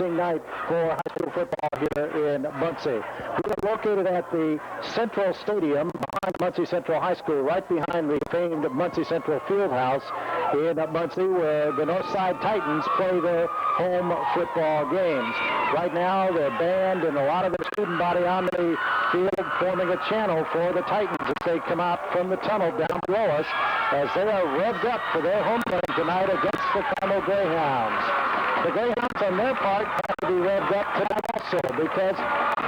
interesting night for high school football here in Muncie. We are located at the Central Stadium behind Muncie Central High School, right behind the famed Muncie Central Fieldhouse in Muncie, where the Northside Titans play their home football games. Right now, their band and a lot of the student body on the field forming a channel for the Titans as they come out from the tunnel down below us, as they are revved up for their homecoming tonight against the Carmel Greyhounds. The Greyhounds, on their part, have to be revved up tonight also, because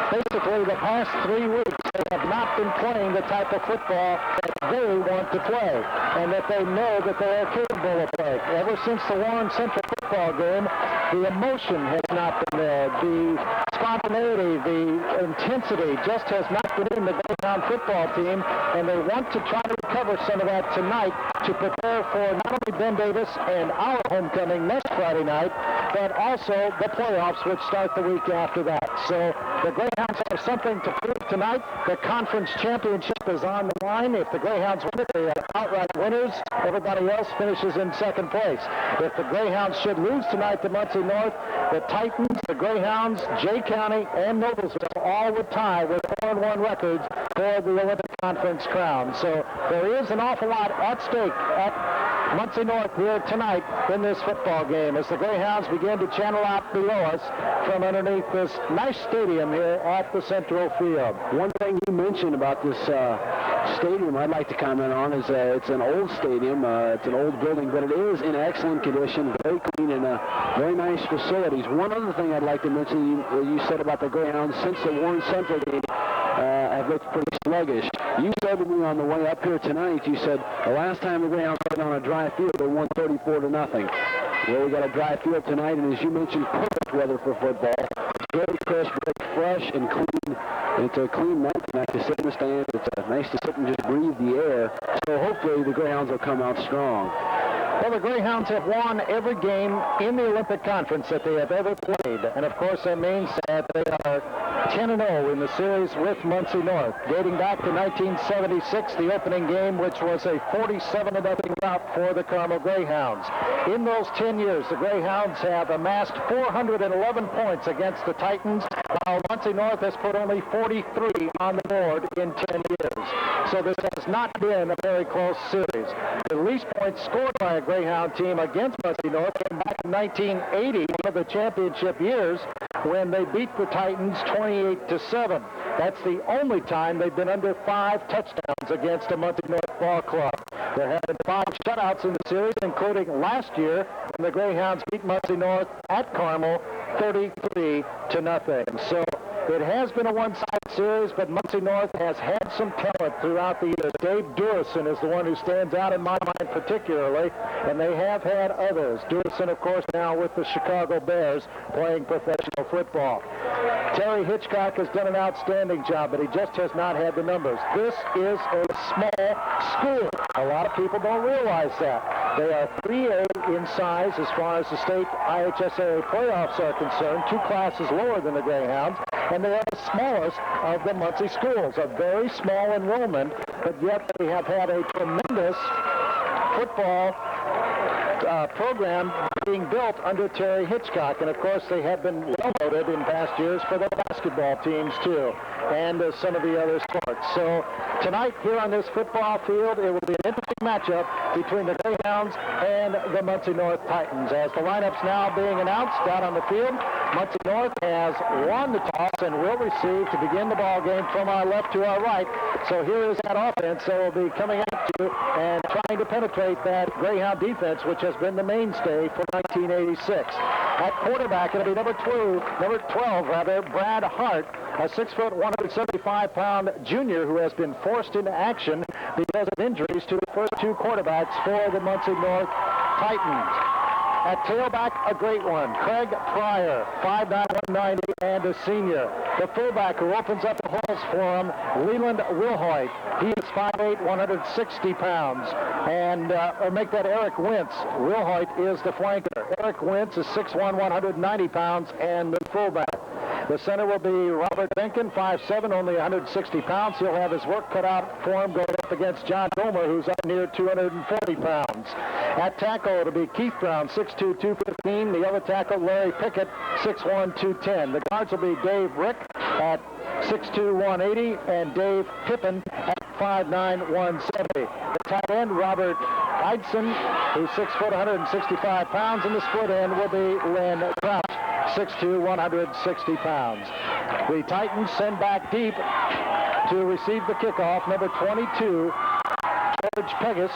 basically the past 3 weeks they have not been playing the type of football that they want to play, and that they know that they are capable of playing. Ever since the Warren Central football game, the emotion has not been there. The spontaneity, the intensity just has not been in the Greyhound football team, and they want to try to recover some of that tonight to prepare for not only Ben Davis and our homecoming next Friday night, but also the playoffs, which start the week after that. So the Greyhounds have something to prove tonight. The conference championship is on the line. If the Greyhounds win it, they are outright winners. Everybody else finishes in second place. If the Greyhounds should lose tonight to Muncie North, the Titans, the Greyhounds, Jay County, and Noblesville all would tie with 4-1 records for the Olympic Conference crown. So there is an awful lot at stake at Muncie North here tonight in this football game as the Greyhounds begin to channel out below us from underneath this nice stadium here at the Central Field. One thing you mentioned about this stadium I'd like to comment on is it's an old stadium, it's an old building, but it is in excellent condition, very clean, and very nice facilities. One other thing I'd like to mention, you said about the Greyhounds since the Warren Central game have looked pretty sluggish. You said to me on the way up here tonight, you said the last time the Greyhounds played on a dry field, they won 34-0. Well, we got a dry field tonight, and as you mentioned, perfect weather for football. Very crisp, very fresh and clean. It's a clean night tonight to sit in the stands. It's nice to sit and just breathe the air. So hopefully the Greyhounds will come out strong. Well, the Greyhounds have won every game in the Olympic Conference that they have ever played. And, of course, that means that they are 10-0 in the series with Muncie North. Dating back to 1976, the opening game, which was a 47-0 rout for the Carmel Greyhounds. In those 10 years, the Greyhounds have amassed 411 points against the Titans, while Muncie North has put only 43 on the board in 10 years. So this has not been a very close series. The least points scored by a Greyhound team against Muncie North came back in 1980, one of the championship years, when they beat the Titans 28-7. That's the only time they've been under 5 touchdowns against a Muncie North ball club. There have been 5 shutouts in the series, including last year when the Greyhounds beat Muncie North at Carmel 33-0. So it has been a one-sided series, but Muncie North has had some talent throughout the years. Dave Durison is the one who stands out in my mind particularly, and they have had others. Durison, of course, now with the Chicago Bears playing professional football. Terry Hitchcock has done an outstanding job, but he just has not had the numbers. This is a small school. A lot of people don't realize that. They are 3A in size as far as the state IHSAA playoffs are concerned, 2 classes lower than the Greyhounds, and they are the smallest of the Muncie schools, a very small enrollment, but yet they have had a tremendous football program being built under Terry Hitchcock. And of course they have been well noted in past years for their basketball teams too, and some of the other sports. So tonight here on this football field, it will be an interesting matchup between the Greyhounds and the Muncie North Titans. As the lineups now being announced out on the field, Muncie North has won the toss and will receive to begin the ball game from our left to our right. So here is that offense that will be coming at you and trying to penetrate that Greyhound defense, which has been the mainstay for 1986. At quarterback, it'll be number 12, Brad Hart, a 6-foot, 175-pound junior who has been forced into action because of injuries to the first 2 quarterbacks for the Muncie North Titans. At tailback, a great one, Craig Pryor, 5'9", 190, and a senior. The fullback who opens up the holes for him, Leland Wilhoit. He is 5'8", 160 pounds. And, or make that Eric Wentz. Wilhoit is the flanker. Eric Wentz is 6'1", 190 pounds, and the fullback. The center will be Robert Benkin, 5'7", only 160 pounds. He'll have his work cut out for him going up against John Gomer, who's up near 240 pounds. At tackle, it'll be Keith Brown, 6'2", 215. The other tackle, Larry Pickett, 6'1", 210. The guards will be Dave Rick at 6'2", 180, and Dave Pippin at 5'9", 170. The tight end, Robert Eidson, who's 6 foot, 165 pounds, and the split end will be Lynn Crouch, 6'2", 160 pounds. The Titans send back deep to receive the kickoff, number 22, George Pegas.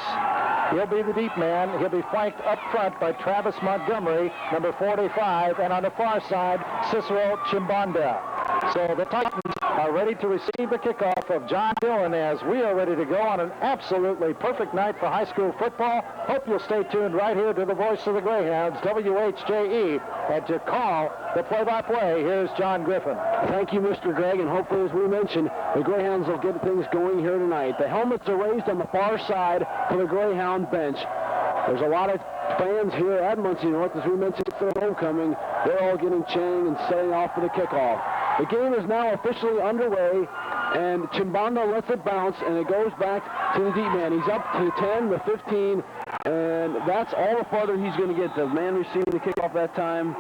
He'll be the deep man. He'll be flanked up front by Travis Montgomery, number 45, and on the far side, Cicero Chimbanda. So the Titans are ready to receive the kickoff of John Dillon as we are ready to go on an absolutely perfect night for high school football. Hope you'll stay tuned right here to the voice of the Greyhounds, WHJE. And to call the play-by-play, here's John Griffin. Thank you, Mr. Gregg, and hopefully, as we mentioned, the Greyhounds will get things going here tonight. The helmets are raised on the far side for the Greyhound bench. There's a lot of fans here at Muncie North. As we mentioned, it's their homecoming. They're all getting chang and setting off for the kickoff. The game is now officially underway, and Chimbanda lets it bounce, and it goes back to the deep man. He's up to the 10, the 15, and that's all the farther he's going to get. The man receiving the kickoff that time,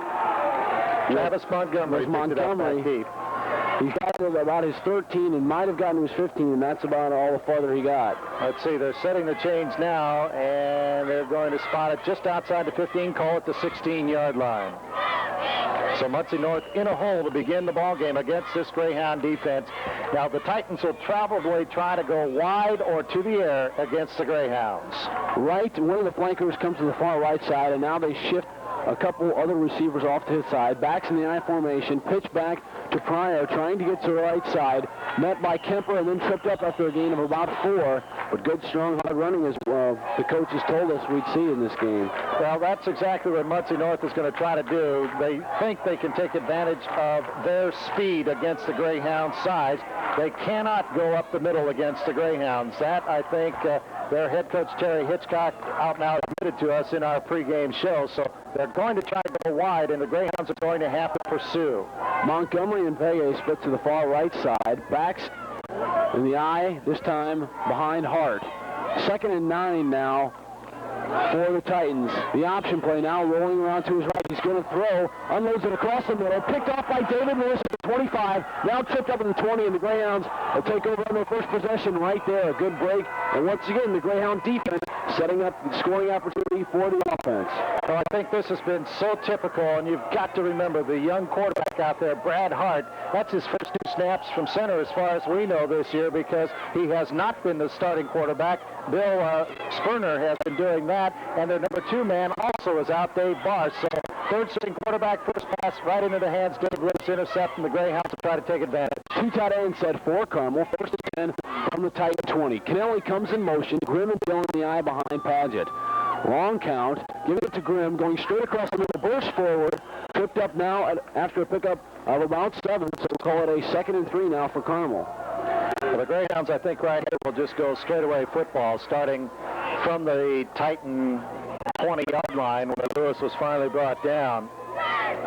Travis Montgomery. He's got to about his 13 and might have gotten to his 15, and that's about all the farther he got. Let's see, they're setting the chains now, and they're going to spot it just outside the 15, call it the 16-yard line. So Muncie North in a hole to begin the ball game against this Greyhound defense. Now the Titans will probably try to go wide or to the air against the Greyhounds. Right, one of the flankers comes to the far right side, and now they shift a couple other receivers off to his side. Backs in the I formation, pitch back to Pryor, trying to get to the right side. Met by Kemper and then tripped up after a gain of about 4. But good, strong, hard running as well. The coaches told us we'd see in this game. Well, that's exactly what Muncie North is going to try to do. They think they can take advantage of their speed against the Greyhounds' size. They cannot go up the middle against the Greyhounds. That, I think, their head coach, Terry Hitchcock, out now admitted to us in our pregame show. So they're going to try to go wide, and the Greyhounds are going to have to pursue. Montgomery and Vega split to the far right side. Backs in the eye, this time behind Hart. 2nd and 9 now for the Titans. The option play now rolling around to his right. He's going to throw, unloads it across the middle, picked off by David Lewis at the 25, now tripped up at the 20, and the Greyhounds will take over on their first possession right there. A good break, and once again, the Greyhound defense setting up the scoring opportunity for the offense. Well, I think this has been so typical, and you've got to remember the young quarterback out there, Brad Hart. That's his first 2 snaps from center as far as we know this year, because he has not been the starting quarterback. Bill Spurner has been doing that, and their number 2 man also is out, Dave Barr. So third string quarterback, first pass right into the hands, Dave Lewis intercept, and the Greyhounds will try to take advantage. 2 tight ends set for Carmel, 1st and 10 from the Titan 20. Kennelly comes in motion, Grimm and Dillon in the eye behind Paget. Long count, giving it to Grimm, going straight across the middle, burst forward, tripped up now after a pickup of about 7, so we'll call it a 2nd and 3 now for Carmel. Well, the Greyhounds, I think, right here will just go straightaway football, starting from the Titan 20-yard line where Lewis was finally brought down.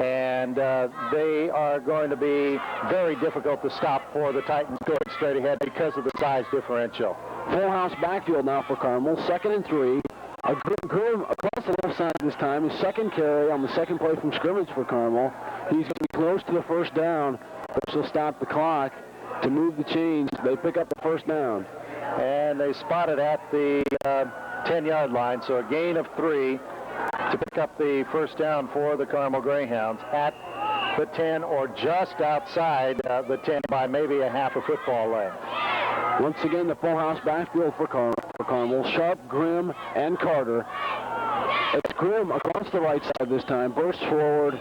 And they are going to be very difficult to stop for the Titans going straight ahead because of the size differential. Full house backfield now for Carmel, 2nd and 3. A Grimm across the left side this time. His 2nd carry on the 2nd play from scrimmage for Carmel. He's going to be close to the first down, which will stop the clock to move the chains. They pick up the first down. And they spot it at the 10-yard line, so a gain of 3 to pick up the first down for the Carmel Greyhounds at the 10 or just outside the 10 by maybe a half a football length. Once again, the full house backfield for Carmel. Sharp, Grimm, and Carter. It's Grimm across the right side this time. Bursts forward.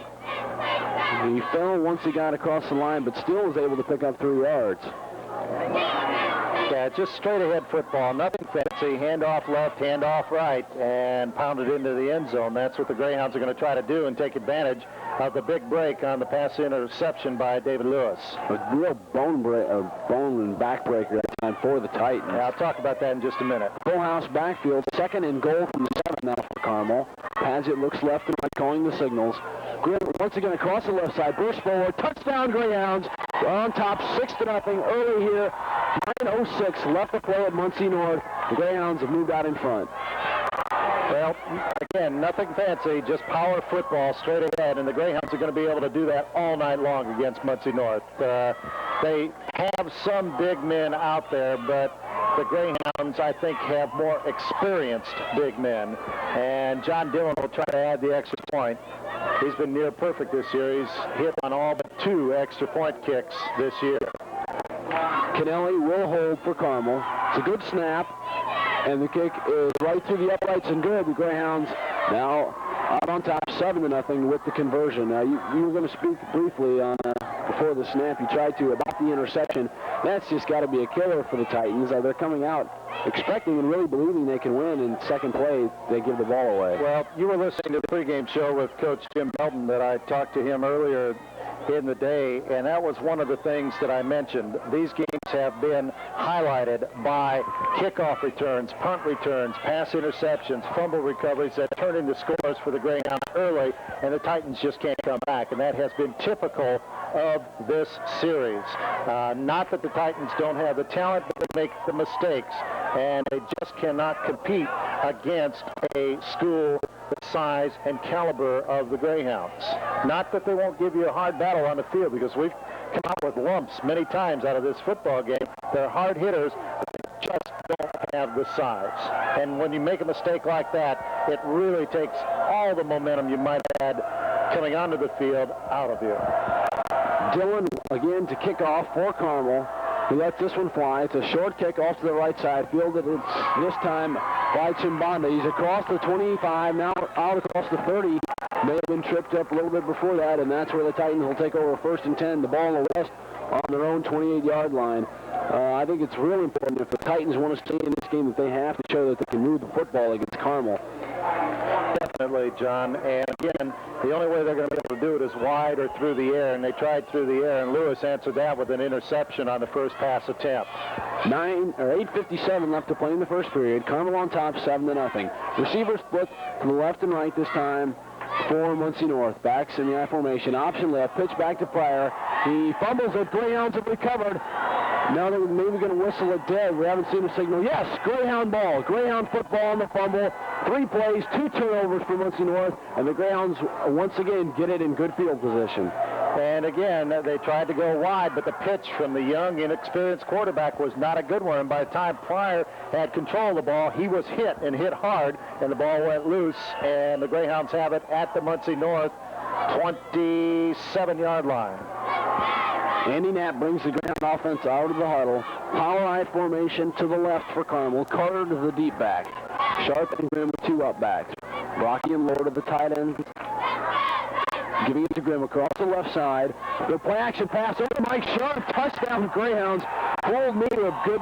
He fell once he got across the line, but still was able to pick up 3 yards. Yeah, just straight ahead football, nothing fancy. Handoff left, handoff right, and pounded into the end zone. That's what the Greyhounds are going to try to do and take advantage of the big break on the pass interception by David Lewis. A real bone and backbreaker that time for the Titans. Yeah, I'll talk about that in just a minute. Full house backfield, 2nd and goal from the 7 now for Carmel. Paget looks left and right, calling the signals. Grimm once again across the left side, burst forward, touchdown Greyhounds. On top, 6-0 early here. 9:06 left to play at Muncie North. The Greyhounds have moved out in front. Well, again, nothing fancy, just power football straight ahead, and the Greyhounds are going to be able to do that all night long against Muncie North. They have some big men out there, but the Greyhounds, I think, have more experienced big men, and John Dillon will try to add the extra point. He's been near perfect this year. He's hit on all but 2 extra point kicks this year. Kennelly will hold for Carmel. It's a good snap, and the kick is right through the uprights and good. The Greyhounds now out on top 7-0 with the conversion. Now, you were going to speak briefly on before the snap. You tried to about the interception. That's just got to be a killer for the Titans. They're coming out expecting and really believing they can win. In second play, they give the ball away. Well, you were listening to the pregame show with Coach Jim Belton that I talked to him earlier in the day, and that was one of the things that I mentioned. These games have been highlighted by kickoff returns, punt returns, pass interceptions, fumble recoveries that turn into scores for the Greyhounds early, and the Titans just can't come back, and that has been typical of this series. Not that the Titans don't have the talent, but they make the mistakes, and they just cannot compete against a school the size and caliber of the Greyhounds. Not that they won't give you a hard battle on the field, because we've come out with lumps many times out of this football game. They're hard hitters, but they just don't have the size. And when you make a mistake like that, it really takes all the momentum you might have had coming onto the field out of you. Dillon again to kick off for Carmel. He lets this one fly. It's a short kick off to the right side. Fielded this time by Chimbanda. He's across the 25, now out across the 30. May have been tripped up a little bit before that, and that's where the Titans will take over 1st and 10. The ball in the west on their own 28-yard line. I think it's real important if the Titans want to stay in this game that they have to show that they can move the football against Carmel. Definitely, John. And again, the only way they're going to be able to do it is wide or through the air, and they tried through the air, and Lewis answered that with an interception on the first pass attempt. 8:57 left to play in the first period. Carmel on top, 7-0. Receivers split to the left and right this time for Muncie North. Backs in the I formation. Option left. Pitch back to Pryor. He fumbles it. Greyhounds have recovered. Now they're maybe going to whistle it dead. We haven't seen a signal. Yes, Greyhound ball. Greyhound football on the fumble. 3 plays, 2 turnovers for Muncie North, and the Greyhounds once again get it in good field position. And again, they tried to go wide, but the pitch from the young, inexperienced quarterback was not a good one. And by the time Pryor had control of the ball, he was hit and hit hard, and the ball went loose, and the Greyhounds have it at the Muncie North 27-yard line. Andy Knapp brings the Greyhound offense out of the huddle. Power I formation to the left for Carmel. Carter to the deep back. Sharp and Grimm with 2 up backs. Rocky and Lord of the tight end. Giving it to Grimm across the left side. The play action pass over to Mike Sharp. Touchdown Greyhounds. Fooled me to a good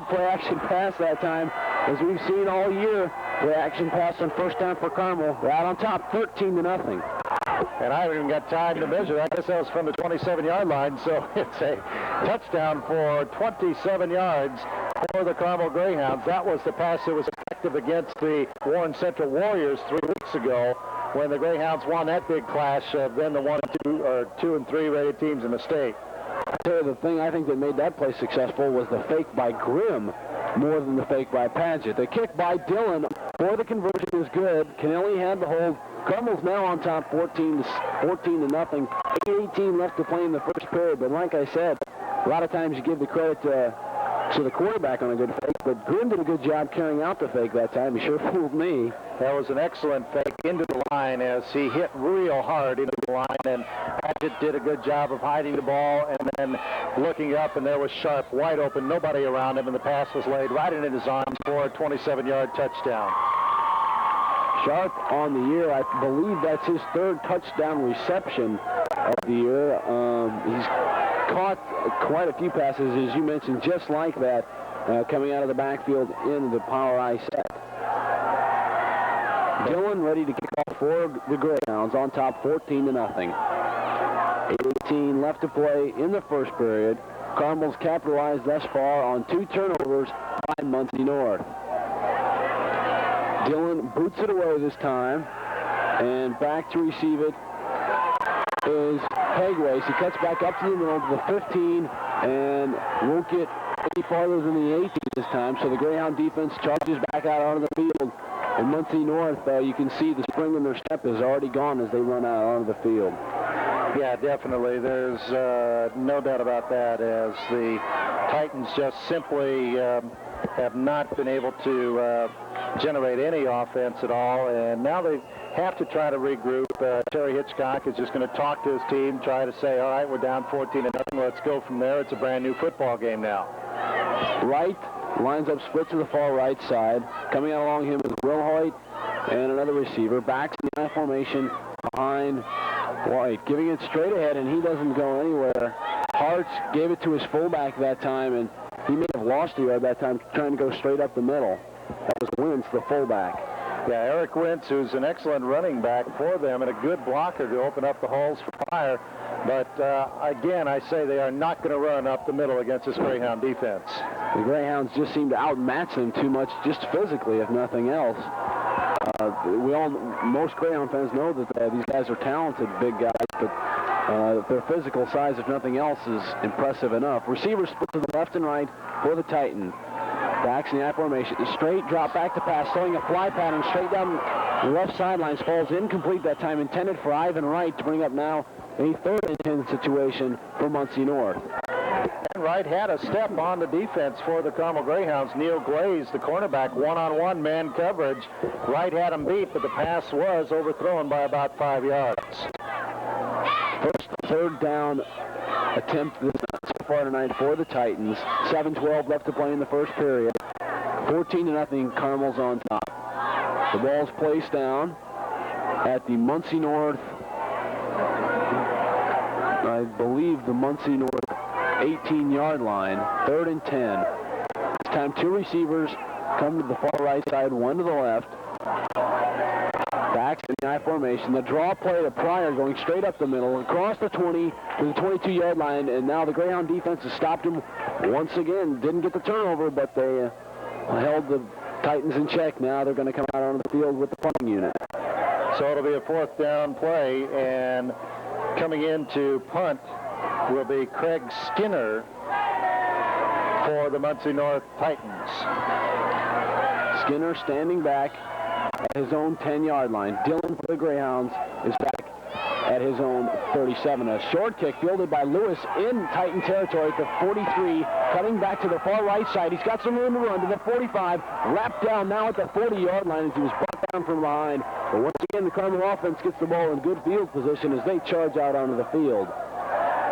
play action pass that time. As we've seen all year, play action pass on first down for Carmel. They're out on top 13-0. And I haven't even got time to measure. I guess that was from the 27-yard line, so it's a touchdown for 27 yards for the Carmel Greyhounds. That was the pass that was effective against the Warren Central Warriors 3 weeks ago when the Greyhounds won that big clash of then the 1 and 2 or 2 and 3 rated teams in the state. I tell you, the thing I think that made that play successful was the fake by Grimm more than the fake by Padgett. The kick by Dillon for the conversion is good. Kennelly had the hold. Carmel's now on top 14-0. 8:18 left to play in the first period. But like I said, a lot of times you give the credit to the quarterback on a good fake. But Grimm did a good job carrying out the fake that time. He sure fooled me. That was an excellent fake into the line as he hit real hard into the line. And Padgett did a good job of hiding the ball and then looking up, and there was Sharp wide open, nobody around him, and the pass was laid right in his arms for a 27-yard touchdown. Sharp on the year, I believe that's his 3rd touchdown reception of the year. He's caught quite a few passes, as you mentioned, just like that, coming out of the backfield in the power I set. Dillon ready to kick off for the Greyhounds on top 14-0. 8:18 left to play in the first period. Carmel's capitalized thus far on 2 turnovers by Muncie North. Dillon boots it away this time, and back to receive it is Hagways. He cuts back up to the middle to the 15 and won't get any farther than the 18 this time, so the Greyhound defense charges back out onto the field And Muncie North, you can see the spring in their step is already gone as they run out onto the field. Yeah, definitely. There's no doubt about that, as the Titans just simply have not been able to generate any offense at all, and now they have to try to regroup. Terry Hitchcock is just going to talk to his team, try to say, all right, we're down 14-0, let's go from there. It's a brand new football game now. Wright lines up split to the far right side. Coming out along him is Will Hoyt and another receiver. Backs in the I formation behind White, giving it straight ahead, and he doesn't go anywhere. Hartz gave it to his fullback that time, and he may have lost the yard that time trying to go straight up the middle. That was Wentz, the fullback. Yeah, Eric Wentz, who's an excellent running back for them and a good blocker to open up the holes for fire. But again, I say they are not going to run up the middle against this Greyhound defense. The Greyhounds just seem to outmatch them too much, just physically, if nothing else. Most Greyhound fans know that these guys are talented, big guys, but their physical size, if nothing else, is impressive enough. Receivers split to the left and right for the Titan. Backs in the I formation. Straight drop back to pass, throwing a fly pattern straight down the left sidelines. Falls incomplete that time, intended for Ivan Wright to bring up now a 3rd and 10 situation for Muncie North. And Wright had a step on the defense for the Carmel Greyhounds. Neil Glaze, the cornerback, one-on-one man coverage. Wright had him beat, but the pass was overthrown by about 5 yards. First 3rd down attempt this so far tonight for the Titans. 7:12 left to play in the first period. 14-0, Carmel's on top. The ball's placed down at the Muncie North, I believe the Muncie North 18-yard line, 3rd and 10. This time 2 receivers come to the far right side, 1 to the left. Backs in the I formation. The draw play to Pryor going straight up the middle, across the 20 to the 22-yard line, and now the Greyhound defense has stopped him once again. Didn't get the turnover, but they held the Titans in check. Now they're going to come out onto the field with the punting unit. So it'll be a 4th down play, and coming in to punt will be Craig Skinner for the Muncie North Titans. Skinner standing back at his own 10-yard line. Dillon for the Greyhounds is back at his own 37. A short kick fielded by Lewis in Titan territory at the 43, cutting back to the far right side. He's got some room to run to the 45, wrapped down now at the 40-yard line as he was brought down from behind. But once again, the Carmel offense gets the ball in good field position as they charge out onto the field.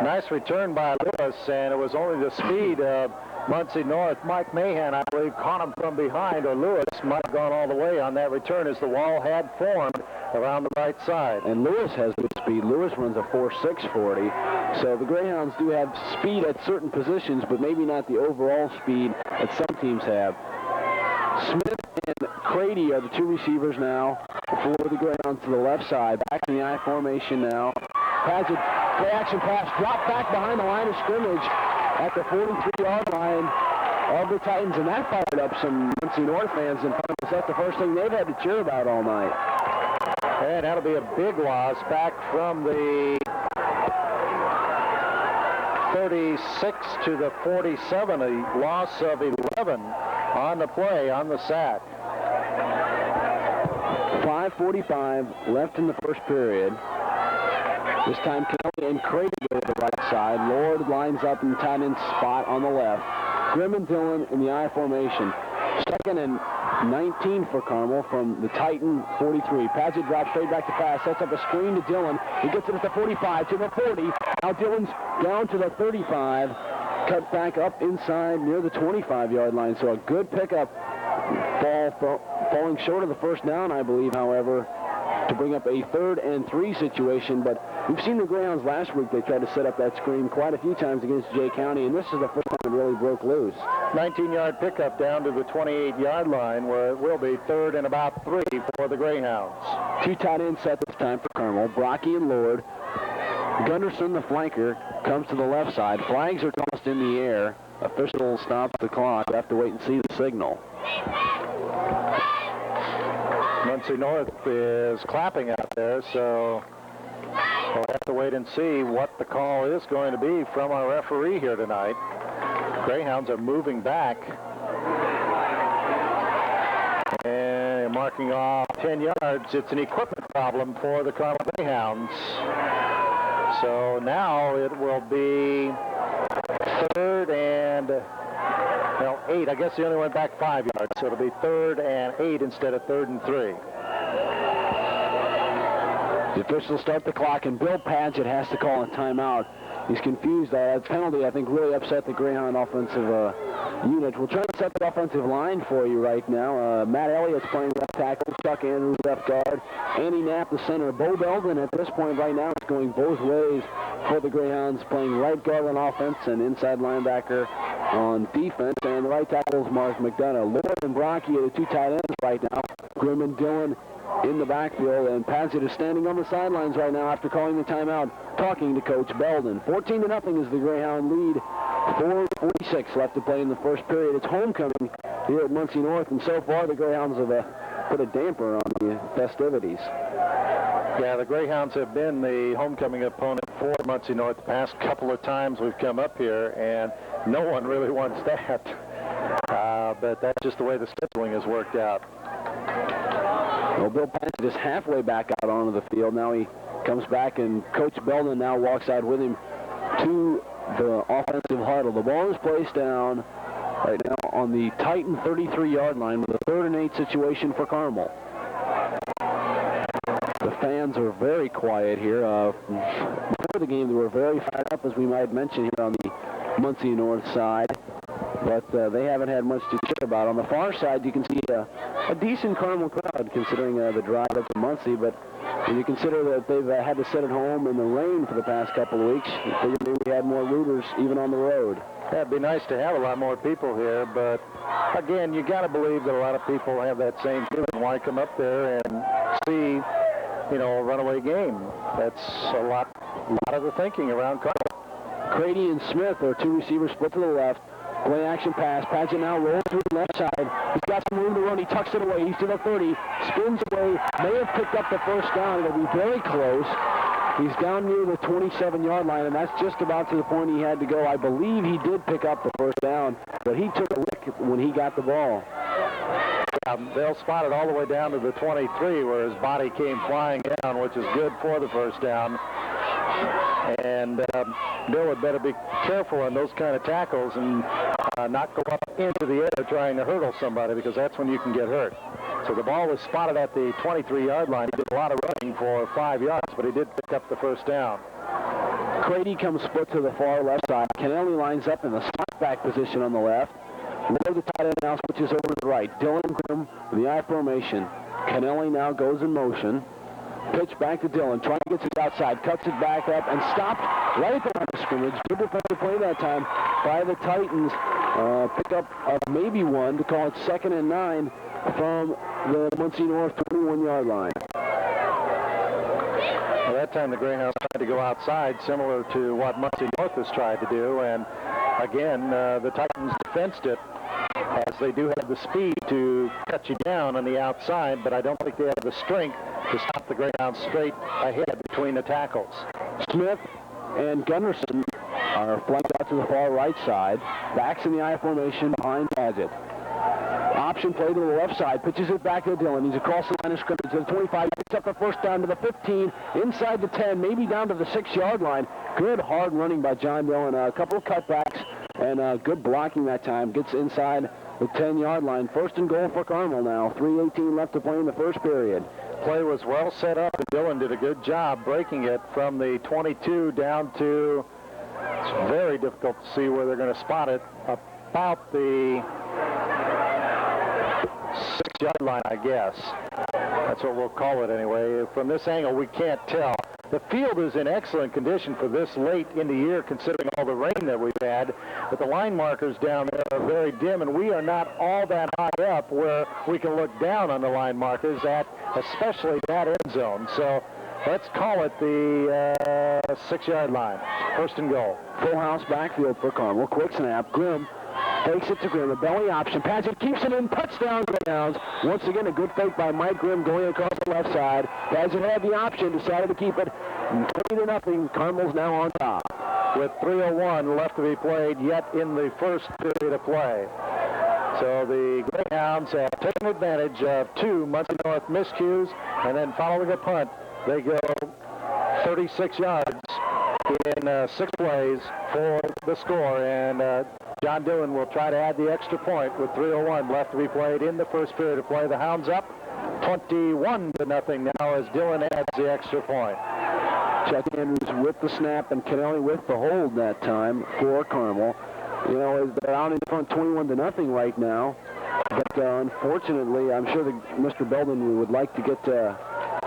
Nice return by Lewis, and it was only the speed of Muncie North. Mike Mahan, I believe, caught him from behind, or Lewis might have gone all the way on that return as the wall had formed around the right side. And Lewis has good speed. Lewis runs a 4.6 40. So the Greyhounds do have speed at certain positions, but maybe not the overall speed that some teams have. Smith and Crady are the 2 receivers now for the Greyhounds to the left side. Back in the I formation now. Paget, play action pass, drop back behind the line of scrimmage at the 43-yard line of the Titans, and that fired up some Muncie North fans, and that's the first thing they've had to cheer about all night. And that'll be a big loss back from the 36 to the 47, a loss of 11 on the play, on the sack. 5:45 left in the first period. This time Kelly and Crady go to the right side. Lord lines up in the tight end spot on the left. Grimm and Dillon in the I formation. 2nd and 19 for Carmel from the Titan 43. Paget drops straight back to pass. Sets up a screen to Dillon. He gets it at the 45 to the 40. Now Dillon's down to the 35. Cut back up inside near the 25-yard line. So a good pickup. Falling short of the first down, I believe, however, to bring up a 3rd and 3 situation. But we've seen the Greyhounds last week. They tried to set up that screen quite a few times against Jay County, and this is the first time it really broke loose. 19-yard pickup down to the 28-yard line, where it will be 3rd and about 3 for the Greyhounds. 2 tight ends set this time for Carmel. Brocky and Lord. Gunderson, the flanker, comes to the left side. Flags are tossed in the air. Official stops the clock. We have to wait and see the signal. Muncie North is clapping out there, so we'll have to wait and see what the call is going to be from our referee here tonight. Greyhounds are moving back. And marking off 10 yards. It's an equipment problem for the Carmel Greyhounds. So now it will be 3rd and 8. I guess he only went back 5 yards, so it'll be 3rd and 8 instead of 3rd and 3. The officials start the clock, and Bill Padgett has to call a timeout. He's confused. That penalty, I think, really upset the Greyhound offensive unit. We'll try to set the offensive line for you right now. Matt Elliott's playing left tackle, Chuck Andrews left guard, Andy Knapp the center. Bo Belden at this point right now is going both ways for the Greyhounds, playing right guard on offense and inside linebacker on defense. And the right tackle is Mark McDonough. Lord and Brocky are the 2 tight ends right now. Grimm and Dillon in the backfield, and Padgett is standing on the sidelines right now after calling the timeout, talking to Coach Belden. 14-0 is the Greyhound lead. 4:46 left to play in the first period. It's homecoming here at Muncie North, and so far the Greyhounds have put a damper on the festivities. Yeah, the Greyhounds have been the homecoming opponent for Muncie North the past couple of times we've come up here, and no one really wants that. But that's just the way the scheduling has worked out. Well, Bill Padgett is halfway back out onto the field. Now he comes back, and Coach Belden now walks out with him to the offensive huddle. The ball is placed down right now on the Titan 33-yard line with a 3rd and 8 situation for Carmel. The fans are very quiet here. Before the game, they were very fired up, as we might mention here on the Muncie North side. But they haven't had much to cheer about. On the far side, you can see a decent Carmel crowd, considering the drive up to Muncie. But when you consider that they've had to sit at home in the rain for the past couple of weeks, you figure maybe we had more rooters even on the road. Yeah, it'd be nice to have a lot more people here, but again, you got to believe that a lot of people have that same feeling. Why come up there and see, a runaway game? That's a lot of the thinking around Carmel. Grady and Smith are 2 receivers split to the left. Play action pass. Padgett now rolls through the left side. He's got some room to run. He tucks it away. He's to the 30. Spins away. May have picked up the first down. It'll be very close. He's down near the 27-yard line, and that's just about to the point he had to go. I believe he did pick up the first down, but he took a lick when he got the ball. They'll spot it all the way down to the 23, where his body came flying down, which is good for the first down. And Bill would better be careful on those kind of tackles and not go up into the air trying to hurdle somebody, because that's when you can get hurt. So the ball was spotted at the 23-yard line. He did a lot of running for 5 yards, but he did pick up the first down. Crady comes split to the far left side. Kennelly lines up in the slot back position on the left. Where the tight end now switches over to the right. Dylan Grimm in the I formation. Kennelly now goes in motion. Pitch back to Dylan, trying to get to the outside, cuts it back up, and stopped right at the line of scrimmage. Good defensive play that time by the Titans. Pick up maybe one to call it 2nd and 9 from the Muncie North 21-yard line. Well, that time the Greyhounds tried to go outside, similar to what Muncie North has tried to do, and again, the Titans defensed it, as they do have the speed to cut you down on the outside, but I don't think they have the strength to stop the Greyhounds straight ahead between the tackles. Smith and Gunderson are flanked out to the far right side. Backs in the I formation behind Padgett. Option play to the left side. Pitches it back to Dylan. He's across the line of scrimmage to the 25. Picks up the first down to the 15. Inside the 10. Maybe down to the 6-yard line. Good hard running by John Dillon. A couple of cutbacks and good blocking that time. Gets inside the 10-yard line. 1st and goal for Carmel now. 3:18 left to play in the first period. Play was well set up, and Dillon did a good job breaking it from the 22 down to, it's very difficult to see where they're going to spot it, about the 6-yard line, I guess. That's what we'll call it anyway. From this angle, we can't tell. The field is in excellent condition for this late in the year, considering all the rain that we've had, but the line markers down there are very dim, and we are not all that high up where we can look down on the line markers at especially that end zone. So let's call it the 6-yard line. 1st and goal. Full house backfield for Carmel. Quick snap. Grimm fakes it to Grimm. A belly option. Padgett keeps it in. Touchdown Greyhounds. Once again, a good fake by Mike Grimm going across the left side. Padgett had the option. Decided to keep it. 20-0. Carmel's now on top. With 3:01 left to be played yet in the first period of play. So the Greyhounds have taken advantage of 2 Muncie North miscues, and then following a punt, they go 36 yards in 6 plays for the score. And John Dillon will try to add the extra point with 3:01 left to be played in the first period of play. The Hounds up 21-0 now as Dillon adds the extra point. Chuck Andrews with the snap and Kennelly with the hold that time for Carmel. You know, they're out in front 21-0 right now. But unfortunately, I'm sure that Mr. Belden would like to get a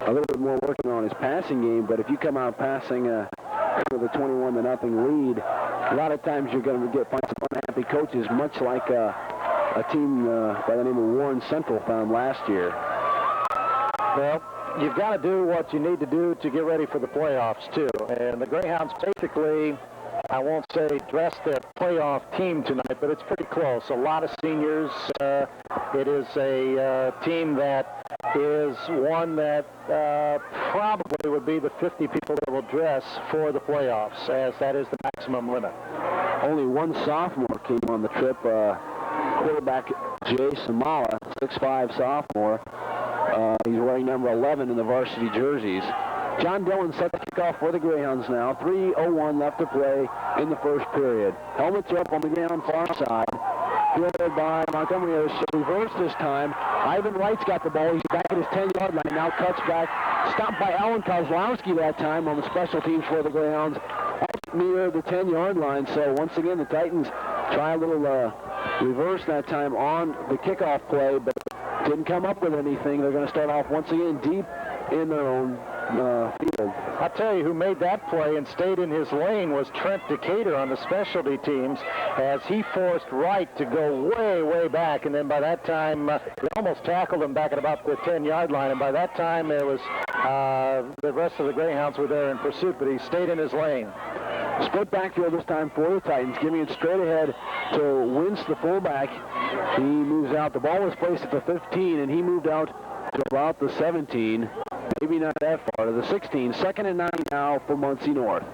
little bit more working on his passing game. But if you come out passing with a 21-0 lead, a lot of times you're going to find some unhappy coaches, much like a team by the name of Warren Central found last year. Well, you've got to do what you need to do to get ready for the playoffs, too. And the Greyhounds basically, I won't say dressed their playoff team tonight, but it's pretty close. A lot of seniors. It is a team that is one that probably would be the 50 people that will dress for the playoffs, as that is the maximum limit. Only one sophomore came on the trip. Quarterback Jay Samala, 6'5" sophomore. He's wearing number 11 in the varsity jerseys. John Dillon set the kickoff for the Greyhounds now. 3:01 left to play in the first period. Helmets are up on the Greyhound far side. Fielded by Montgomery Harris. Reverse this time. Ivan Wright's got the ball. He's back at his 10-yard line. Now cuts back. Stopped by Alan Kozlowski that time on the special teams for the Greyhounds. Up near the 10-yard line. So once again, the Titans try a little reverse that time on the kickoff play, but didn't come up with anything. They're going to start off once again deep in their own field. I'll tell you who made that play and stayed in his lane was Trent Decatur on the specialty teams, as he forced Wright to go way, way back. And then by that time, they almost tackled him back at about the 10-yard line. And by that time, it was the rest of the Greyhounds were there in pursuit, but he stayed in his lane. Split backfield this time for the Titans, giving it straight ahead to Wentz, the fullback. He moves out. The ball was placed at the 15, and he moved out to about the 17. Maybe not that far, to the 16. 2nd and 9 now for Muncie North.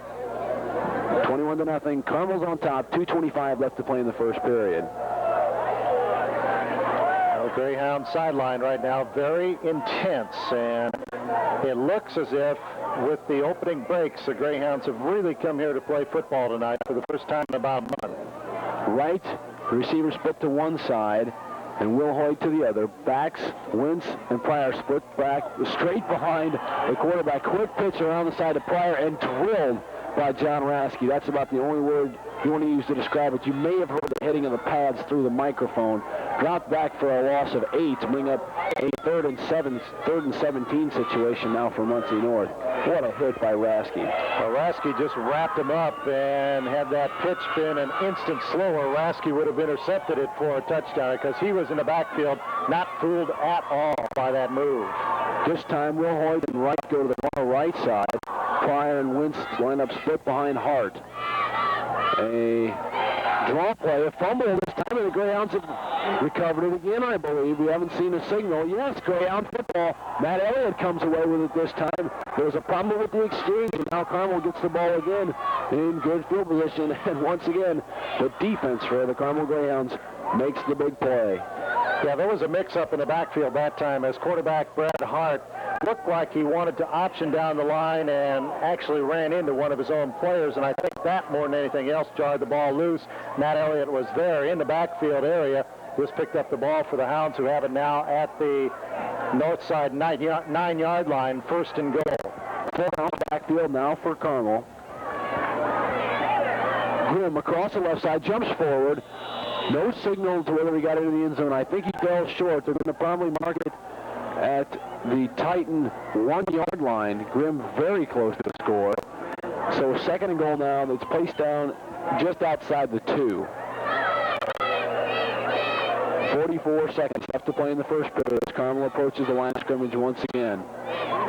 21-0. Carmel's on top. 2:25 left to play in the first period. Greyhound sideline right now, very intense, and it looks as if with the opening breaks, the Greyhounds have really come here to play football tonight for the first time in about a month. Right, the receiver split to one side, and Will Hoyt to the other. Backs, Wentz, and Pryor split back straight behind the quarterback. Quick pitch around the side of Pryor and drilled by John Rasky. That's about the only word you want to use to describe it. You may have heard the hitting of the pads through the microphone. Dropped back for a loss of 8 to bring up a 3rd and 17 situation now for Muncie North. What a hit by Rasky. Well, Rasky just wrapped him up, and had that pitch been an instant slower, Rasky would have intercepted it for a touchdown, because he was in the backfield, not fooled at all by that move. This time, Will Hoyt and Wright go to the far right side. Pryor and Wentz line up split behind Hart. A draw play, a fumble this time, and the Greyhounds have recovered it again, I believe. We haven't seen a signal. Yes, Greyhound football. Matt Elliott comes away with it this time. There was a problem with the exchange, and now Carmel gets the ball again in good field position. And once again, the defense for the Carmel Greyhounds makes the big play. Yeah, there was a mix-up in the backfield that time as quarterback Brad Hart looked like he wanted to option down the line and actually ran into one of his own players, and I think that more than anything else jarred the ball loose. Matt Elliott was there in the backfield area. Just picked up the ball for the Hounds, who have it now at the north side 9-yard line, 1st and goal. Full house backfield now for Carmel. Grimm across the left side, jumps forward. No signal to whether he got into the end zone. I think he fell short. They're going to probably mark it at the Titan 1-yard line. Grimm very close to the score. So 2nd and goal now. That's placed down just outside the 2. 44 seconds left to play in the first period as Carmel approaches the line of scrimmage once again.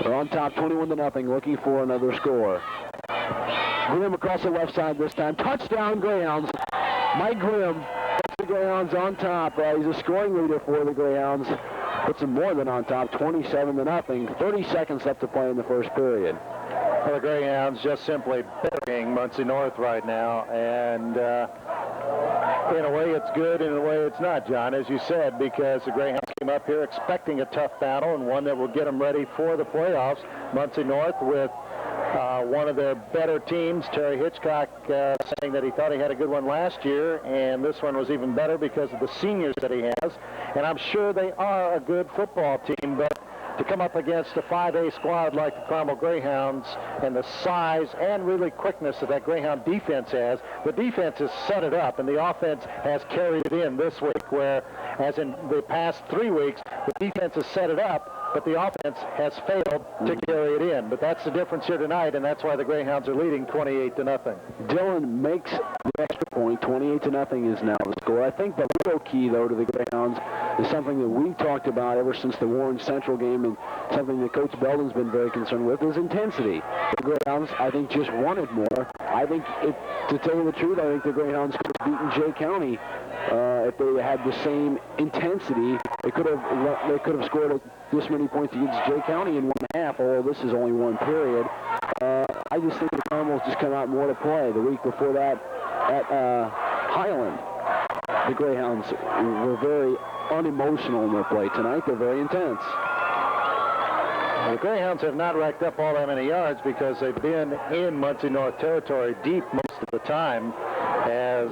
They're on top 21-0, looking for another score. Grimm across the left side this time. Touchdown Greyhounds. Mike Grimm puts the Greyhounds on top. He's a scoring leader for the Greyhounds. Puts them more than on top, 27-0. 30 seconds left to play in the first period. Well, the Greyhounds just simply burying Muncie North right now, and in a way it's good, in a way it's not, John, as you said, because the Greyhounds came up here expecting a tough battle and one that will get them ready for the playoffs. Muncie North with one of their better teams, Terry Hitchcock, saying that he thought he had a good one last year, and this one was even better because of the seniors that he has. And I'm sure they are a good football team, but to come up against a 5A squad like the Carmel Greyhounds and the size and really quickness that that Greyhound defense has, the defense has set it up, and the offense has carried it in this week, where, as in the past 3 weeks, the defense has set it up, but the offense has failed to carry it in. But that's the difference here tonight, and that's why the Greyhounds are leading 28-0. Dillon makes the extra point. 28-0 is now the score. I think the real key, though, to the Greyhounds is something that we've talked about ever since the Warren Central game, and something that Coach Belden's been very concerned with, is intensity. The Greyhounds, I think, just wanted more. I think, to tell you the truth, I think the Greyhounds could have beaten Jay County if they had the same intensity. They could have scored this many points against Jay County in 1/2, although this is only one period. I just think the Carmels just come out more to play. The week before that at Highland, the Greyhounds were very unemotional in their play. Tonight, they're very intense. The Greyhounds have not racked up all that many yards because they've been in Muncie North territory deep most of the time, as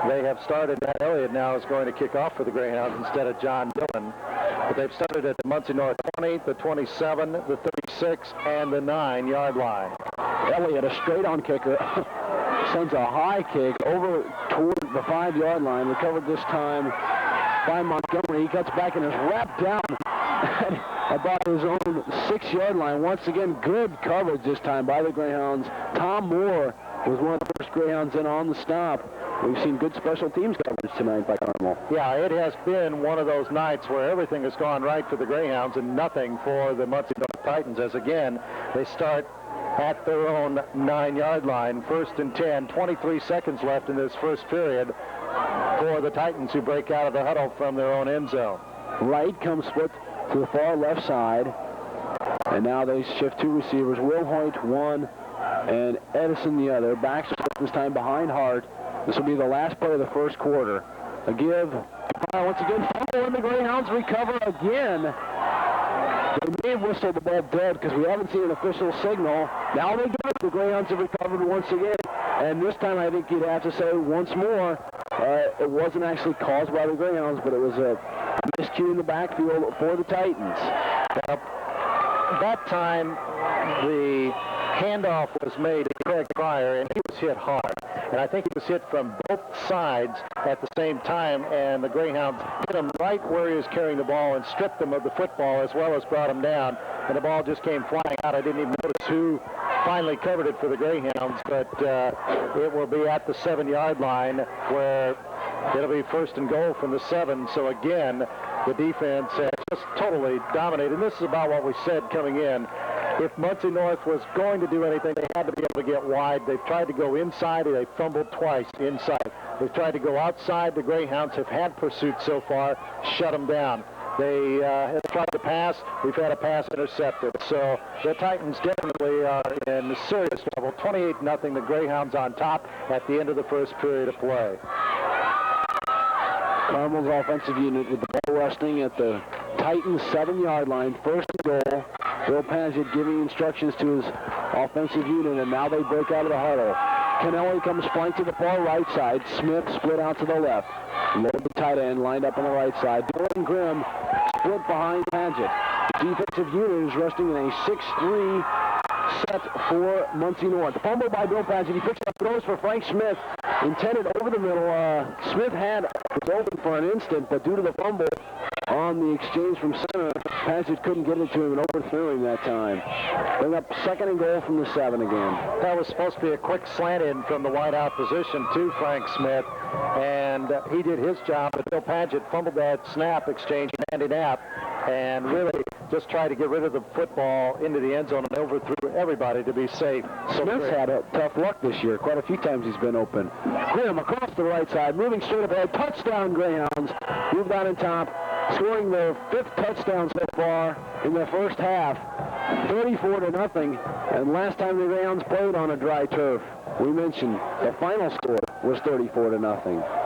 they have started. Matt Elliott now is going to kick off for the Greyhounds instead of John Dillon. But they've started at the Muncie North 20, the 27, the 36, and the 9-yard line. Elliott, a straight-on kicker, sends a high kick over toward the 5-yard line. Recovered this time by Montgomery. He cuts back and is wrapped down about his own 6-yard line. Once again, good coverage this time by the Greyhounds. Tom Moore was one of the first Greyhounds in on the stop. We've seen good special teams coverage tonight by Carmel. Yeah, it has been one of those nights where everything has gone right for the Greyhounds and nothing for the Muncie North Titans, as again, they start at their own 9-yard line. 1st and 10, 23 seconds left in this first period for the Titans, who break out of the huddle from their own end zone. Wright comes split to the far left side, and now they shift 2 receivers. Will Hoyt one and Edison the other. Backs this time behind Hart. This will be the last play of the first quarter. A give. Once again, fumble, and the Greyhounds recover again. They may have whistled the ball dead because we haven't seen an official signal. Now they do. The Greyhounds have recovered once again. And this time I think you'd have to say once more, it wasn't actually caused by the Greyhounds, but it was a miscue in the backfield for the Titans. That time, the handoff was made to Craig Pryor, and he was hit hard. And I think he was hit from both sides at the same time, and the Greyhounds hit him right where he was carrying the ball and stripped him of the football as well as brought him down. And the ball just came flying out. I didn't even notice who finally covered it for the Greyhounds, but it will be at the 7-yard line where it'll be 1st and goal from the 7. So again, the defense has just totally dominated. And this is about what we said coming in. If Muncie North was going to do anything, they had to be able to get wide. They've tried to go inside, and they fumbled twice inside. They've tried to go outside. The Greyhounds have had pursuit so far, shut them down. They have tried to pass. We've had a pass intercepted. So the Titans definitely are in serious trouble. 28-0, the Greyhounds on top at the end of the first period of play. Carmel's offensive unit with the ball resting at the Titans 7-yard line. 1st and goal. Bill Paget giving instructions to his offensive unit, and now they break out of the huddle. Kennelly comes flanked to the far right side. Smith split out to the left. Low the tight end lined up on the right side. Dylan Grimm split behind Paget. The defensive unit is resting in a 6-3 set for Muncie North. Fumble by Bill Paget. He picks up, throws for Frank Smith. Intended over the middle. Smith was open for an instant, but due to the fumble on the exchange from center, Paget couldn't get it to him and overthrew him that time. Bring up 2nd and goal from the 7 again. That was supposed to be a quick slant in from the wideout position to Frank Smith, and he did his job, but Bill Paget fumbled that snap exchange from Andy Knapp and really just tried to get rid of the football into the end zone and overthrew everybody to be safe. Smith's had a tough luck this year. Quite a few times he's been open. Grimm across the right side, moving straight ahead. Touchdown, Greyhounds. Moved out in top, scoring their 5th touchdown so far in the first half. 34-0. And last time the Greyhounds played on a dry turf, we mentioned the final score was 34-0.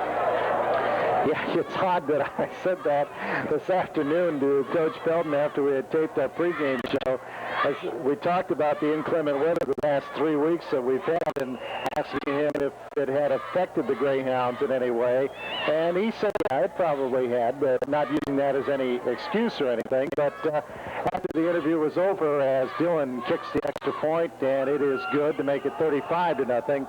Yeah, it's odd that I said that this afternoon to Coach Felton after we had taped our pregame show. As we talked about the inclement weather the last 3 weeks that we've had and asking him if it had affected the Greyhounds in any way. And he said, yeah, it probably had, but not using that as any excuse or anything. But after the interview was over, as Dylan kicks the extra point, and it is good to make it 35-0,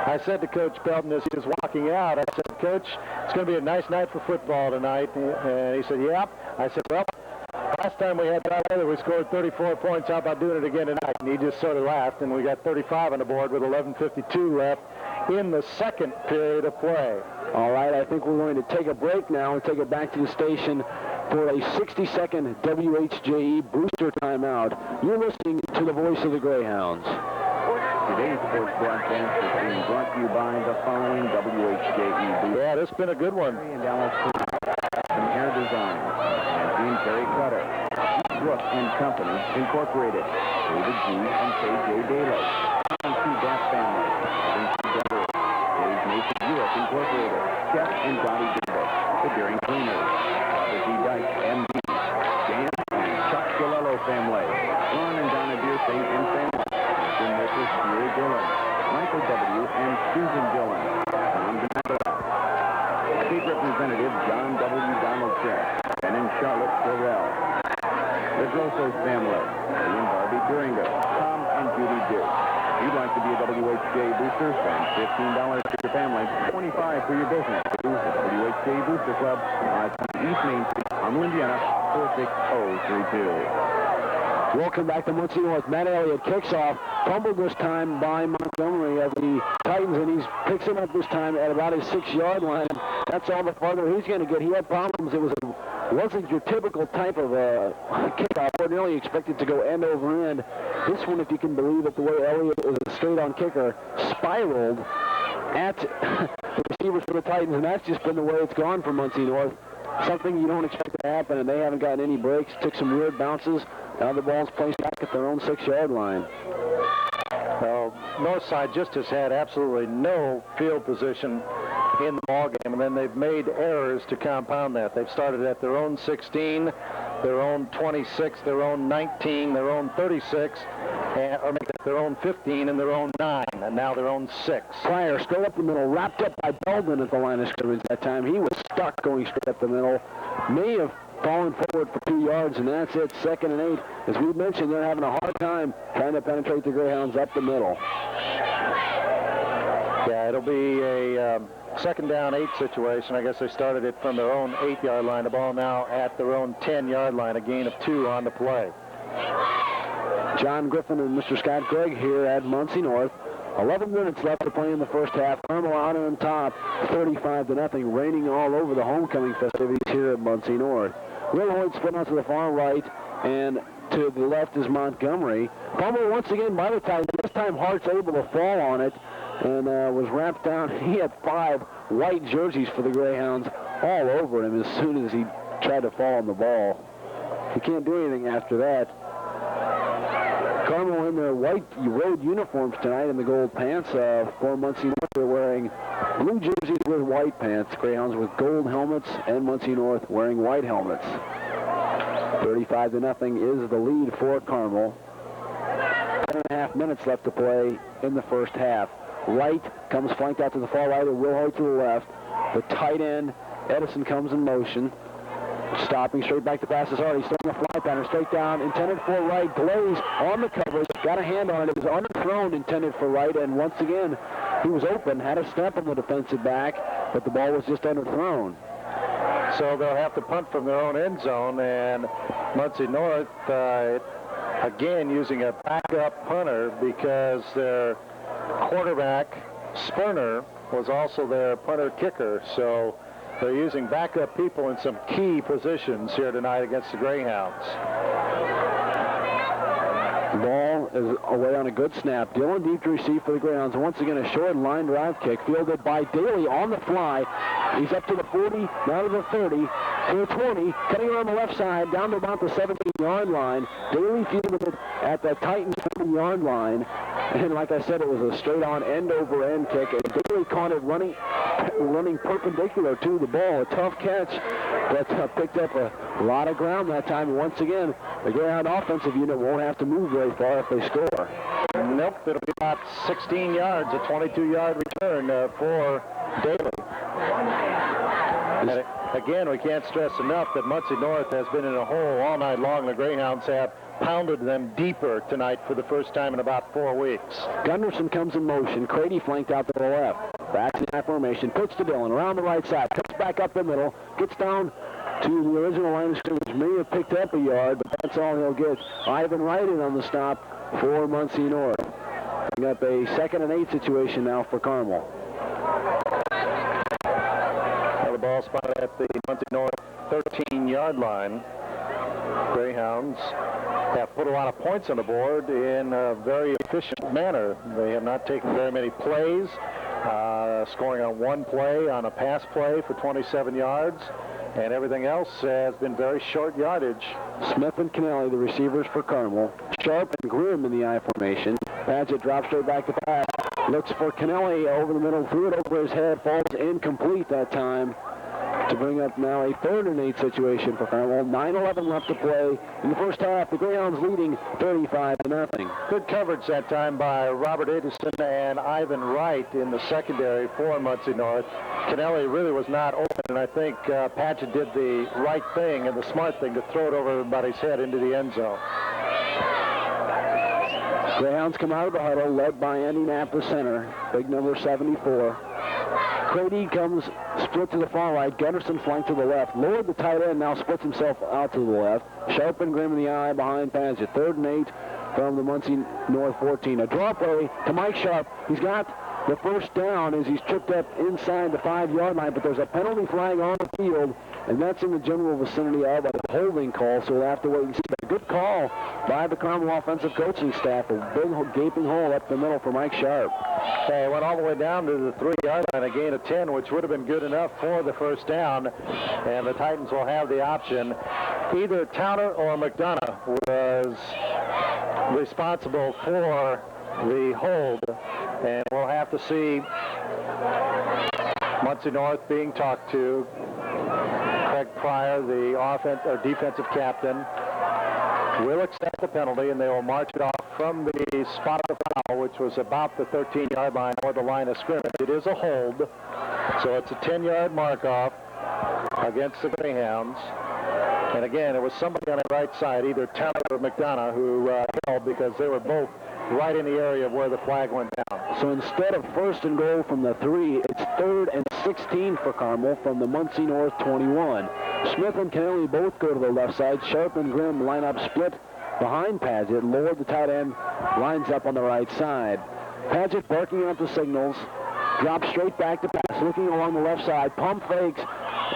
I said to Coach Felton as he was walking out, I said, Coach, it's going to be a nice night for football tonight. And he said, yeah. I said, well, last time we had that weather, we scored 34 points. How about doing it again tonight? And he just sort of laughed, and we got 35 on the board with 11:52 left in the second period of play. All right, I think we're going to take a break now and take it back to the station for a 60-second WHJE booster timeout. You're listening to the voice of the Greyhounds. Today's sports broadcast is being brought to you by the following WHJE booster. Yeah, this has been a good one. And Dallas from Hair Design and Dean Terry Cutter. Brooke and Company Incorporated. David G. and K.J. Daly. And Two Gas Family. Dave Mason U.S. Incorporated. Jeff and Dottie Davis. The Deering Cleaners. Robert D. Dyke, M.D. Dan and Chuck Gilello family. Ron and Donna Deersing and family. Mr. and Mrs. Jerry Dillon. Michael W. and Susan Dillon. Tom DeMatha. State Representative John W. Donaldson. And in Charlotte Sorrell. The Grossos family. Lee and Barbie Duringer. Tom and Judy Duke. If you'd like to be a WHJ booster, spend $15 for your family, $25 for your business. The WHJ Booster Club, East Main Street, Carmel, Indiana, 46032. Welcome back to Muncie North. Matt Elliott kicks off, fumbled this time by Montgomery of the Titans, and he picks it up this time at about his 6-yard line. That's all the farther he's going to get. He had problems. It wasn't your typical type of kickoff. Ordinarily expected to go end over end. This one, if you can believe it, the way Elliott is a straight-on kicker, spiraled at the receivers for the Titans, and that's just been the way it's gone for Muncie North. Something you don't expect to happen, and they haven't gotten any breaks. Took some weird bounces. Now the ball's placed back at their own 6-yard line. Well, Northside just has had absolutely no field position in the ball game, and then they've made errors to compound that. They've started at their own 16, their own 26, their own 19, their own 36, or make it their own 15 and their own 9, and now their own 6. Pryor straight up the middle, wrapped up by Belden at the line of scrimmage that time. He was stuck going straight up the middle. May have fallen forward for 2 yards, and that's it, 2nd and 8. As we mentioned, they're having a hard time trying to penetrate the Greyhounds up the middle. Yeah, it'll be a 2nd down 8 situation. I guess they started it from their own 8-yard line. The ball now at their own 10-yard line, a gain of 2 on the play. John Griffin and Mr. Scott Gregg here at Muncie North. 11 minutes left to play in the first half. Carmel out on top, 35-0, raining all over the homecoming festivities here at Muncie North. Will Hoyt split out to the far right, and to the left is Montgomery. Fumble once again by the Titans. This time Hart's able to fall on it and was wrapped down. He had 5 white jerseys for the Greyhounds all over him as soon as he tried to fall on the ball. He can't do anything after that. Carmel in their white road uniforms tonight in the gold pants. 4 Muncie North, they're wearing blue jerseys with white pants. Greyhounds with gold helmets, and Muncie North wearing white helmets. 35-0 is the lead for Carmel. 10.5 minutes left to play in the first half. Wright comes flanked out to the far right, and Will Hoyt to the left. The tight end, Edison, comes in motion. Stopping straight back to pass is already starting a fly pattern straight down, intended for Wright. Glaze on the coverage, got a hand on it. It was underthrown, intended for Wright, and once again, he was open, had a step on the defensive back, but the ball was just underthrown. So they'll have to punt from their own end zone, and Muncie North, again, using a backup punter because their quarterback, Sperner, was also their punter kicker. So they're using backup people in some key positions here tonight against the Greyhounds. Ball is away on a good snap. Dylan deep to receive for the Greyhounds. And once again, a short line drive kick fielded by Daly on the fly. He's up to the 40, now to the 30, to the 20, cutting around the left side, down to about the 17-yard line. Daly fielded it at the Titans' 40-yard line. And like I said, it was a straight-on end-over-end kick. And Daly caught it running perpendicular to the ball. A tough catch, but picked up a lot of ground that time. And once again, the Greyhound offensive unit won't have to move very far if they score. Nope, it'll be about 16 yards, a 22-yard return for Daly. And again, we can't stress enough that Muncie North has been in a hole all night long. The Greyhounds have pounded them deeper tonight for the first time in about 4 weeks. Gunderson comes in motion. Crady flanked out to the left. Back in that formation. Puts to Dillon around the right side. Comes back up the middle. Gets down to the original line of scrimmage. May have picked up a yard, but that's all he'll get. Ivan Wright in on the stop for Muncie North. Bring up a 2nd and 8 situation now for Carmel. Well, the ball spotted at the Muncie North 13-yard line. Greyhounds have put a lot of points on the board in a very efficient manner. They have not taken very many plays, scoring on one play on a pass play for 27 yards, and everything else has been very short yardage. Smith and Kennelly, the receivers for Carmel. Sharp and Grimm in the I formation. Padgett drops straight back to pass. Looks for Kennelly over the middle, threw it over his head, falls incomplete that time. To bring up now a 3rd and 8 situation for Carmel. 9:11 left to play in the first half. The Greyhounds leading 35-0. Good coverage that time by Robert Edison and Ivan Wright in the secondary for Muncie North. Kennelly really was not open, and I think Padgett did the right thing and the smart thing to throw it over everybody's head into the end zone. Greyhounds come out of the huddle, led by Andy Knapp, the center, big number 74. Crady comes split to the far right. Gunderson flanked to the left. Lord, the tight end, now splits himself out to the left. Sharp and Grimm in the eye behind Padgett. 3rd and 8 from the Muncie North 14. A draw play to Mike Sharp. He's got the first down as he's tripped up inside the 5-yard line, but there's a penalty flag on the field, and that's in the general vicinity of a holding call, so we'll have to wait and see. But a good call by the Carmel offensive coaching staff. A big gaping hole up the middle for Mike Sharp. They went all the way down to the 3-yard line, a gain of 10, which would have been good enough for the first down, and the Titans will have the option. Either Towner or McDonough was responsible for the hold, and we'll have to see Muncie North being talked to. Craig Pryor, the defensive captain, will accept the penalty, and they will march it off from the spot of the foul, which was about the 13-yard line or the line of scrimmage. It is a hold, so it's a 10-yard mark-off against the Greyhounds. And again, it was somebody on the right side, either Towner or McDonough, who held because they were both right in the area of where the flag went down. So instead of 1st and goal from the 3, it's 3rd and 16 for Carmel from the Muncie North 21. Smith and Kennelly both go to the left side. Sharp and Grimm line up split behind Padgett. Lord, the tight end, lines up on the right side. Padgett barking out the signals. Drops straight back to pass. Looking along the left side. Pump fakes.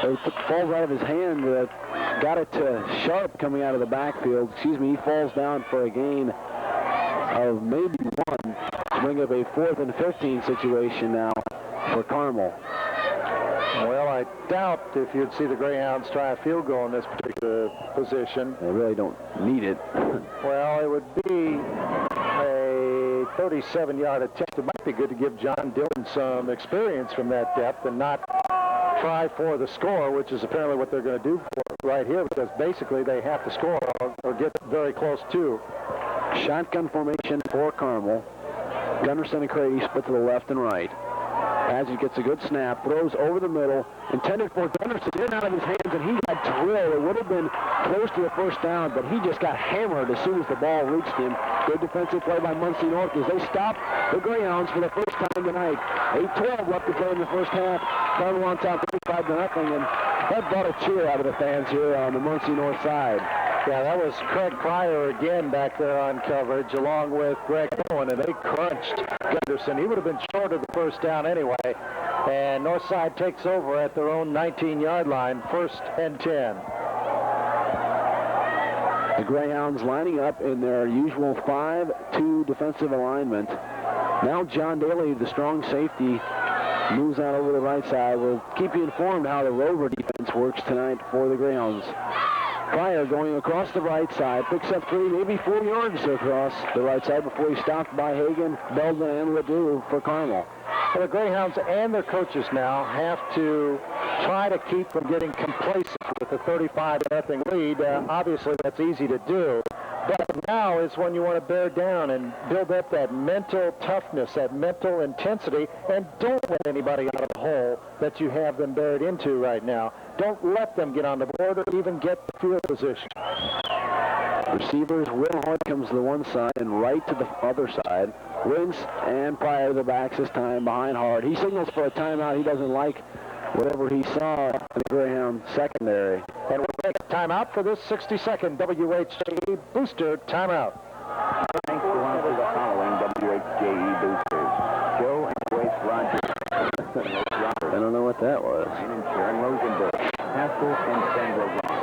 It falls out of his hand. Got it to Sharp coming out of the backfield. Excuse me, he falls down for a gain of maybe 1 to bring up a 4th and 15 situation now for Carmel. Well, I doubt if you'd see the Greyhounds try a field goal in this particular position. They really don't need it. Well, it would be a 37-yard attempt. It might be good to give John Dillon some experience from that depth and not try for the score, which is apparently what they're going to do right here, because basically they have to score or get very close to. Shotgun formation for Carmel. Gunderson and Crady split to the left and right. Padgett gets a good snap, throws over the middle, intended for Gunderson, in and out of his hands, and he got drilled. It would have been close to the first down, but he just got hammered as soon as the ball reached him. Good defensive play by Muncie North as they stop the Greyhounds for the first time tonight. 8:12 left to play in the first half. Carmel on top 35-0, and that brought a cheer out of the fans here on the Muncie North side. Yeah, that was Craig Pryor again back there on coverage, along with Greg Owen, and they crunched Gunderson. He would have been short of the first down anyway. And Northside takes over at their own 19-yard line, 1st and 10. The Greyhounds lining up in their usual 5-2 defensive alignment. Now John Daly, the strong safety, moves out over the right side. We'll keep you informed how the Rover defense works tonight for the Greyhounds. Pryor going across the right side, picks up 3, maybe 4 yards across the right side before he's stopped by Hagan, Belden, and Ledoux for Carmel. Well, the Greyhounds and their coaches now have to try to keep from getting complacent with a 35-0 lead. Obviously, that's easy to do. But now is when you want to bear down and build up that mental toughness, that mental intensity, and don't let anybody out of the hole that you have them buried into right now. Don't let them get on the board or even get the field position. Receivers, Will Hoyt comes to the one side and right to the other side. Wins and Pryor to the backs this time behind Hard. He signals for a timeout. He doesn't like whatever he saw in the Greyhound secondary. And we'll take a timeout for this 60-second WHJE Booster timeout. Thanks to one of the following WHJE boosters. Joe and Joyce Rogers. I don't know what that was. Brian and Sharon Rosenberg. Haskell and Sandra Ross.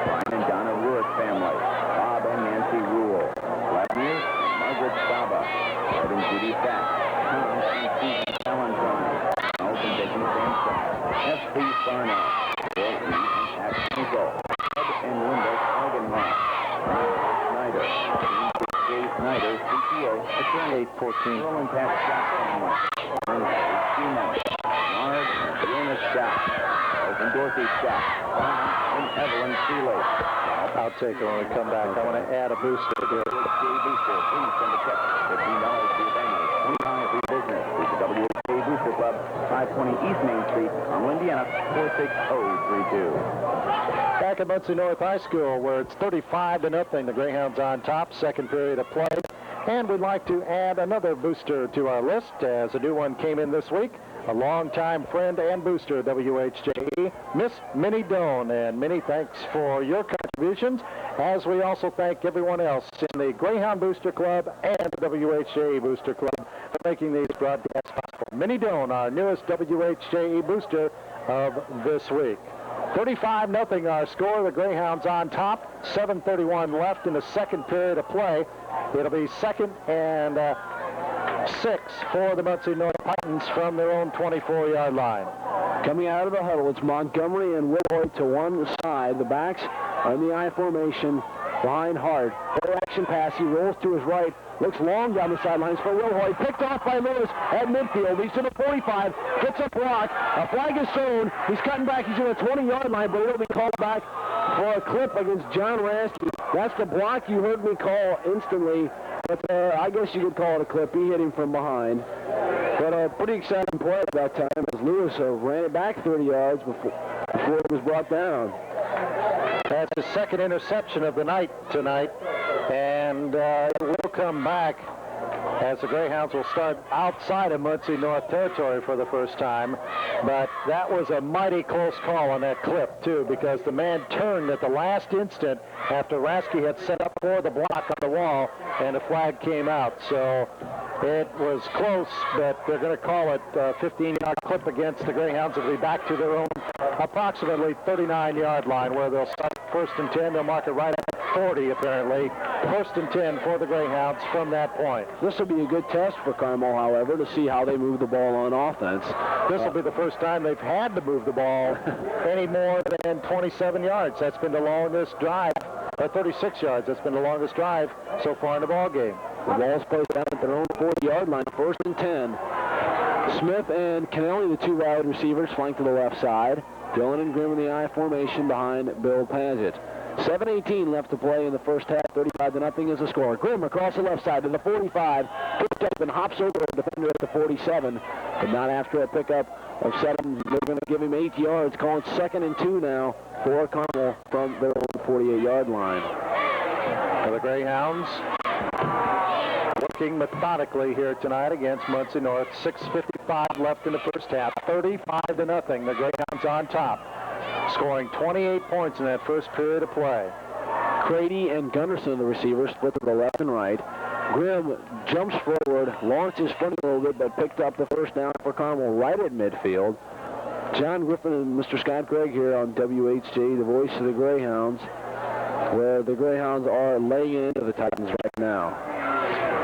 Brian and Donna Ruick family. Bob and Nancy Rule. Vladimir and Margaret Saba. Ed and Judy Fack. Tom and Susan Valentine. Elton Becky Sampson. F.P. Sarno. Bill E. and Pat Hinkle. Ed and Linda Hagenhoff. Snyder. J. Snyder, CTO, attorney 814. Earl and Pat Scott family. Lindsay, Seaman, Mark, and Fiona Scott. And Dorothy Scott. And Evelyn Seeley. I'll take it when we come back. I want to add a booster here. WHA Booster, please send a check. $15 for your family. $25 for your business. Visit WHA Booster Club, 520 East Main Street, Carmel, Indiana, 46032. Back at Muncie North High School, where it's 35-0. The Greyhounds on top, second period of play. And we'd like to add another booster to our list, as a new one came in this week. A longtime friend and booster of WHJE, Miss Minnie Doan. And Minnie, thanks for your contributions, as we also thank everyone else in the Greyhound Booster Club and the WHJE Booster Club for making these broadcasts possible. Minnie Doan, our newest WHJE booster of this week. 35-0 our score. The Greyhounds on top. 7:31 left in the second period of play. It'll be 2nd and 6 for the Muncie North Titans from their own 24-yard line. Coming out of the huddle, it's Montgomery and Will Hoyt to one side. The backs are in the I formation behind Hart. Play action pass. He rolls to his right. Looks long down the sidelines for Will Hoyt. Picked off by Lewis at midfield. He's to the 45. Gets a block. A flag is thrown. He's cutting back. He's to the 20-yard line, but it'll be called back for a clip against John Raskey. That's the block you heard me call instantly. But I guess you could call it a clip. He hit him from behind. But a pretty exciting play at that time as Lewis ran it back 30 yards before it was brought down. That's the second interception of the night tonight. And it will come back as the Greyhounds will start outside of Muncie North territory for the first time. But that was a mighty close call on that clip, too, because the man turned at the last instant after Raskey had set up for the block on the wall, and the flag came out. So it was close, but they're going to call it a 15-yard clip against the Greyhounds. It'll be back to their own approximately 39-yard line, where they'll start 1st and 10. They'll mark it right at 40, apparently. 1st and 10 for the Greyhounds from that point. This will be a good test for Carmel, however, to see how they move the ball on offense. This will be the first time they've had to move the ball any more than 27 yards. That's been the longest drive, or 36 yards. That's been the longest drive so far in the ball game. The ball's placed out at their own 40-yard line, 1st and 10. Smith and Kennelly, the two wide receivers, flank to the left side. Dillon and Grimm in the I formation behind Bill Paget. 7:18 left to play in the first half. 35-0 is the score. Grimm across the left side to the 45. Picked up and hops over a defender at the 47. But not after a pickup of 7. They're going to give him 8 yards. Calling 2nd and 2 now for Carmel from their own 48-yard line. For the Greyhounds, working methodically here tonight against Muncie North. 6:55 left in the first half. 35-0. The Greyhounds on top, scoring 28 points in that first period of play. Crady and Gunderson, the receivers, split to the left and right. Grimm jumps forward, launches front a little bit, but picked up the first down for Carmel right at midfield. John Griffin and Mr. Scott Gregg here on WHJ, the voice of the Greyhounds. where the Greyhounds are laying into the Titans right now.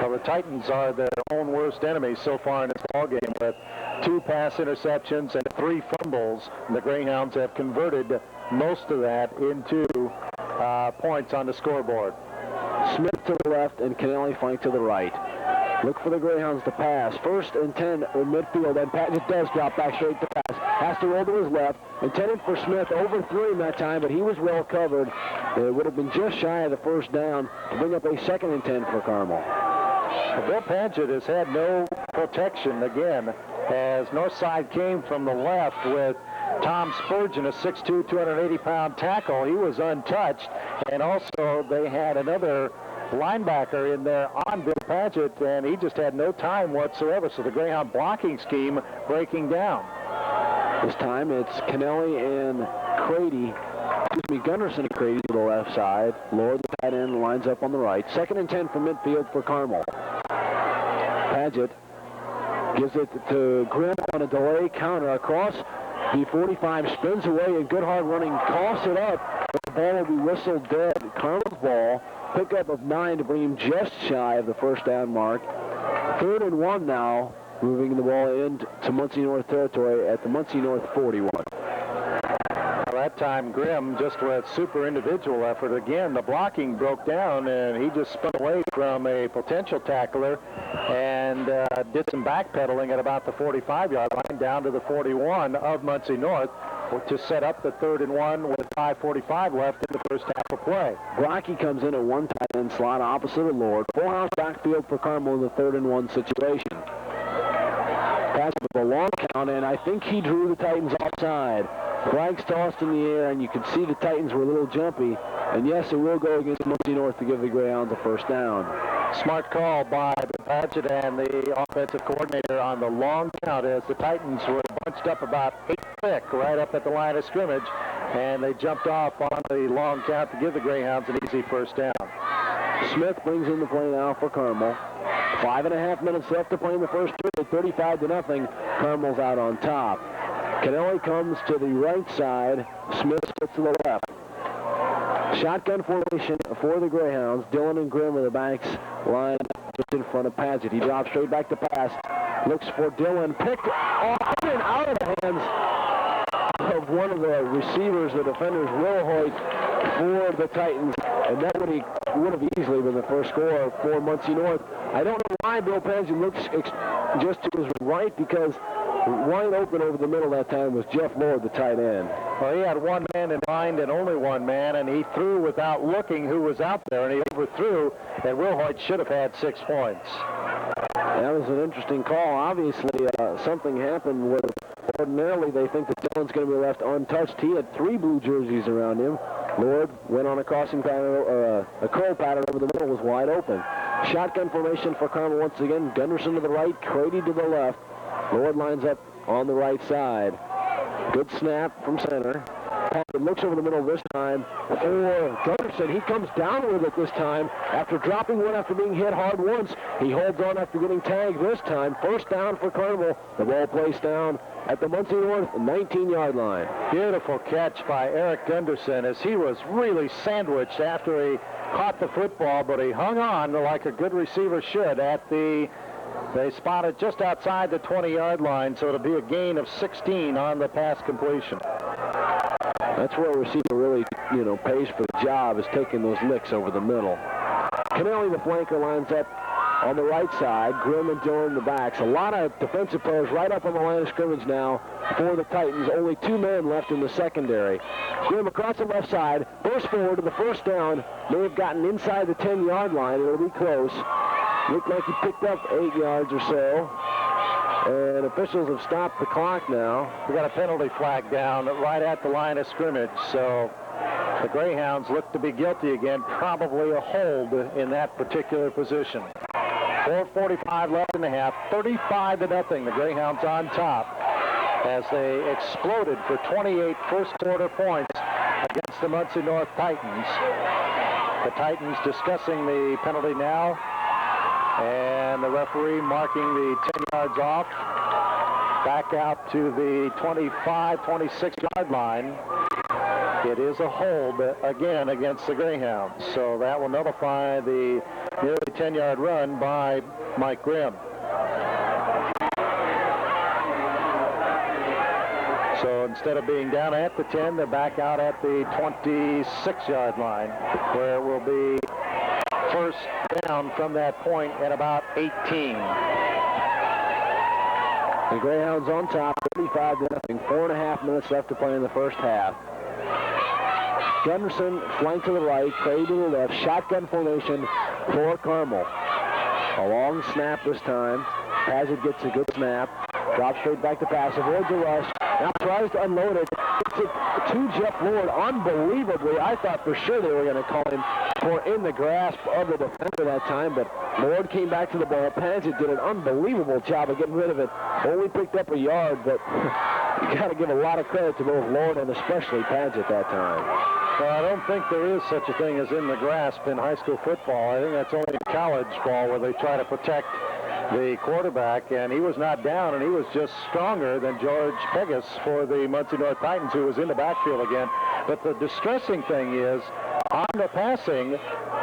Well, the Titans are their own worst enemy so far in this ballgame with 2 pass interceptions and 3 fumbles. And the Greyhounds have converted most of that into points on the scoreboard. Smith to the left and Kennelly flank to the right. Look for the Greyhounds to pass. 1st and 10 in midfield, and Paget does drop back straight to pass. Has to roll to his left. Intended for Smith, overthrew him that time, but he was well covered. It would have been just shy of the 1st down to bring up a 2nd and 10 for Carmel. Bill Paget has had no protection again as Northside came from the left with Tom Spurgeon, a 6'2", 280-pound tackle. He was untouched, and also they had another linebacker in there on Bill Paget, and he just had no time whatsoever, so the Greyhound blocking scheme breaking down. This time it's Kennelly and Gunderson and Crady to the left side. Lord, the tight end, lines up on the right. 2nd and 10 from midfield for Carmel. Paget gives it to Grimm on a delay counter across the 45, spins away, and good hard running, coughs it up. The ball will be whistled dead. Carmel's ball, pickup of 9 to bring him just shy of the 1st down mark. 3rd and 1 now, moving the ball into Muncie North territory at the Muncie North 41. That time Grimm just with super individual effort. Again, the blocking broke down, and he just spun away from a potential tackler and did some backpedaling at about the 45-yard line down to the 41 of Muncie North to set up the 3rd and 1 with 5:45 left in the 1st half of play. Brocky comes in at one tight end slot opposite of Lord. Full house backfield for Carmel in the 3rd and 1 situation. Pass with a long count, and I think he drew the Titans offside. Flags tossed in the air, and you could see the Titans were a little jumpy. And yes, it will go against Muncie North to give the Greyhounds a 1st down. Smart call by Paget and the offensive coordinator on the long count as the Titans were bunched up about 8 thick right up at the line of scrimmage, and they jumped off on the long count to give the Greyhounds an easy 1st down. Smith brings in the play now for Carmel. 5.5 minutes left to play in the first period. 35-0. Carmel's out on top. Kennelly comes to the right side. Smith splits to the left. Shotgun formation for the Greyhounds. Dillon and Grimm are the backs line just in front of Paget. He drops straight back to pass. Looks for Dillon. Picked off and out of the hands of one of the receivers, the defenders, Will Hoyt, for the Titans. And that would have easily been the first score for Muncie North. I don't know why Bill Paget looks just to his right, because wide open over the middle that time was Jeff Lord, the tight end. Well, he had one man in mind and only one man, and he threw without looking who was out there, and he overthrew, and Will Hoyt should have had 6 points. That was an interesting call. Obviously, something happened where ordinarily they think that Dillon's going to be left untouched. He had 3 blue jerseys around him. Lord went on a crossing pattern, or a curl pattern over the middle, was wide open. Shotgun formation for Carmel once again. Gunderson to the right, Crady to the left. Lord lines up on the right side. Good snap from center. Paget looks over the middle this time for Gunderson. He comes down with it this time after dropping one after being hit hard once. He holds on after getting tagged this time. 1st down for Carmel. The ball placed down at the Muncie North 19-yard line. Beautiful catch by Eric Gunderson as he was really sandwiched after he caught the football, but he hung on like a good receiver should at the... They spotted just outside the 20-yard line, so it'll be a gain of 16 on the pass completion. That's where a receiver really, pays for the job, is taking those licks over the middle. Kennelly, the flanker, lines up on the right side. Grimm and Dillon the backs. A lot of defensive players right up on the line of scrimmage now for the Titans. Only 2 men left in the secondary. Grimm across the left side, burst forward to the 1st down. May have gotten inside the 10-yard line. It'll be close. Looked like he picked up 8 yards or so. And officials have stopped the clock now. We got a penalty flag down right at the line of scrimmage, so the Greyhounds look to be guilty again. Probably a hold in that particular position. 4:45 left in the half. 35-0. The Greyhounds on top as they exploded for 28 first-quarter points against the Muncie North Titans. The Titans discussing the penalty now. And the referee marking the 10 yards off. Back out to the 25, 26-yard line. It is a hold again against the Greyhounds. So that will nullify the nearly 10-yard run by Mike Grimm. So instead of being down at the 10, they're back out at the 26-yard line, where it will be first down from that point at about 18. The Greyhounds on top, 35-0. 4.5 minutes left to play in the first half. Gunderson flank to the right, Cray to the left, shotgun formation for Carmel. A long snap this time. Paget gets a good snap, drops straight back to pass, avoids a rush, now tries to unload it. It's to Jeff Lord. Unbelievably, I thought for sure they were going to call him for in the grasp of the defender that time, but Lord came back to the ball. Paget did an unbelievable job of getting rid of it. Only picked up a yard, but you got to give a lot of credit to both Lord and especially Paget that time. Well, I don't think there is such a thing as in the grasp in high school football. I think that's only in college ball where they try to protect the quarterback, and he was not down, and he was just stronger than George Pegas for the Muncie North Titans, who was in the backfield again. But the distressing thing is, on the passing,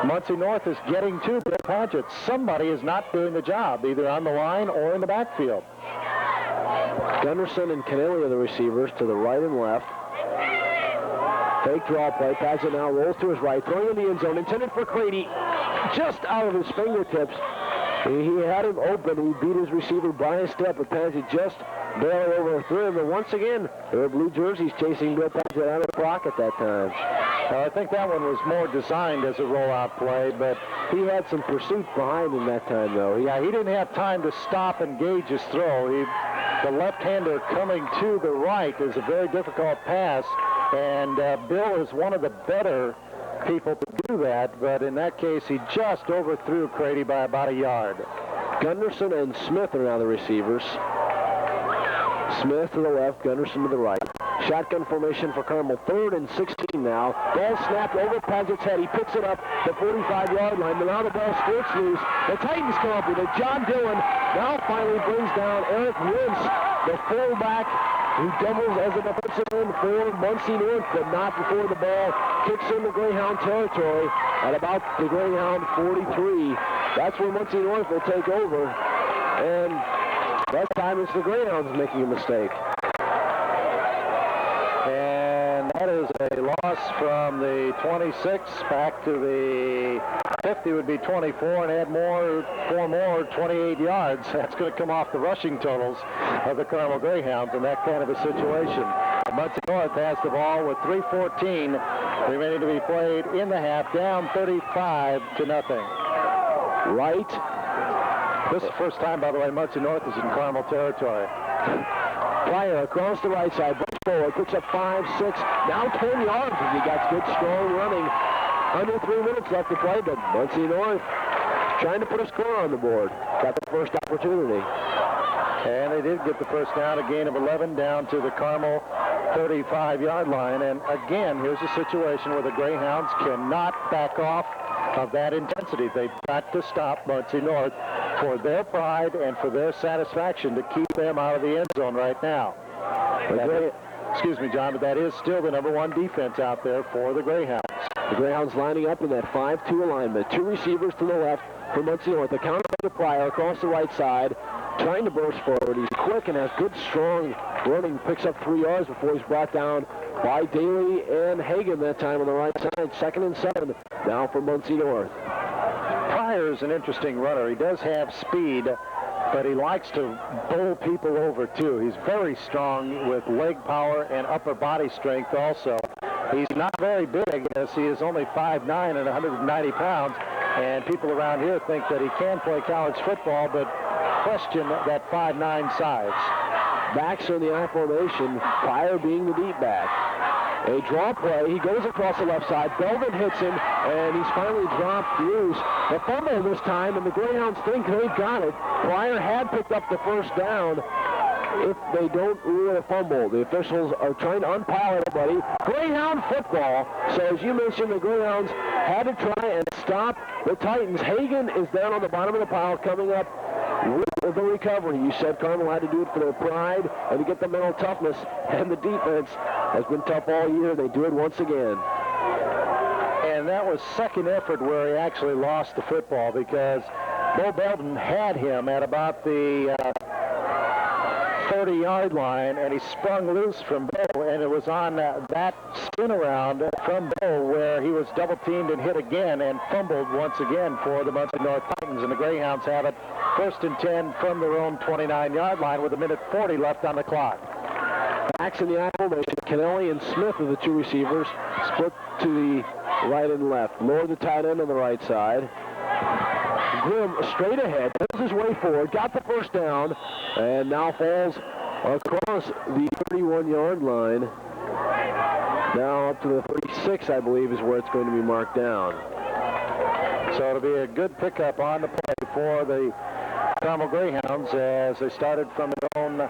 Muncie North is getting to Bill Paget. Somebody is not doing the job, either on the line or in the backfield. Gunderson and Canelli are the receivers to the right and left. Fake draw play. Paget now rolls to his right, throwing in the end zone, intended for Crady, just out of his fingertips. He had him open. He beat his receiver by a step, but Paget just barely overthrew him. And once again, there were blue jerseys chasing Bill Paget out of the clock at that time. I think that one was more designed as a rollout play, but he had some pursuit behind him that time, though. Yeah, he didn't have time to stop and gauge his throw. The left-hander coming to the right is a very difficult pass, and Bill is one of the better people to do that, but in that case, he just overthrew Crady by about a yard. Gunderson and Smith are now the receivers. Smith to the left, Gunderson to the right. Shotgun formation for Carmel, 3rd and 16 now. Ball snapped over Paget's head. He picks it up the 45-yard line, but now the ball squirts loose. The Titans come up with it. John Dillon now finally brings down Eric Wentz, the fullback, who doubles as a defensive end for Muncie North, but not before the ball kicks into Greyhound territory at about the Greyhound 43. That's where Muncie North will take over, and that time it's the Greyhounds making a mistake. And that is a loss from the 26 back to the 50 would be 24, and add four more, 28 yards. That's going to come off the rushing totals of the Carmel Greyhounds in that kind of a situation. Muncie North has the ball with 3:14 remaining to be played in the half, down 35-0. Right. This is the first time, by the way, Muncie North is in Carmel territory. Pryor across the right side, puts forward, picks up 5, 6, now 10 yards as he got good, strong running. Under 3 minutes left to play, but Muncie North trying to put a score on the board. Got the first opportunity. And they did get the first down, a gain of 11 down to the Carmel 35-yard line. And again, here's a situation where the Greyhounds cannot back off of that intensity. They've got to stop Muncie North for their pride and for their satisfaction to keep them out of the end zone right now. Excuse me, John, but that is still the #1 defense out there for the Greyhounds. The Greyhounds lining up in that 5-2 alignment. 2 receivers to the left for Muncie North. The counter to Pryor across the right side, trying to burst forward. He's quick and has good, strong running. Picks up 3 yards before he's brought down by Daly and Hagan that time on the right side. 2nd and 7 now for Muncie North. Pryor is an interesting runner. He does have speed, but he likes to bowl people over too. He's very strong with leg power and upper body strength also. He's not very big, as he is only 5'9" and 190 pounds, and people around here think that he can play college football, but question that 5'9" size. Backs are in the I formation, Pryor being the deep back. A draw play, he goes across the left side, Belvin hits him, and he's finally dropped loose. The fumble this time, and the Greyhounds think they've got it. Pryor had picked up the first down. If they don't rule a fumble, the officials are trying to unpile everybody. Greyhound football. So as you mentioned, the Greyhounds had to try and stop the Titans. Hagan is down on the bottom of the pile, coming up with the recovery. You said Carmel had to do it for their pride and to get the mental toughness, and the defense has been tough all year. They do it once again. And that was second effort where he actually lost the football, because Bo Belton had him at about the 30-yard line, and he sprung loose from Bo, and it was on that spin around from Bo where he was double teamed and hit again and fumbled once again for the Muncie North Titans, and the Greyhounds have it 1st and 10 from their own 29-yard line with 1:40 left on the clock. Backs in the I formation. Kennelly and Smith are the two receivers, split to the right and left. Lord, the tight end on the right side. Grimm straight ahead, pulls his way forward, got the first down, and now falls across the 31-yard line. Now up to the 36, I believe, is where it's going to be marked down. So it'll be a good pickup on the play for the Carmel Greyhounds as they started from their own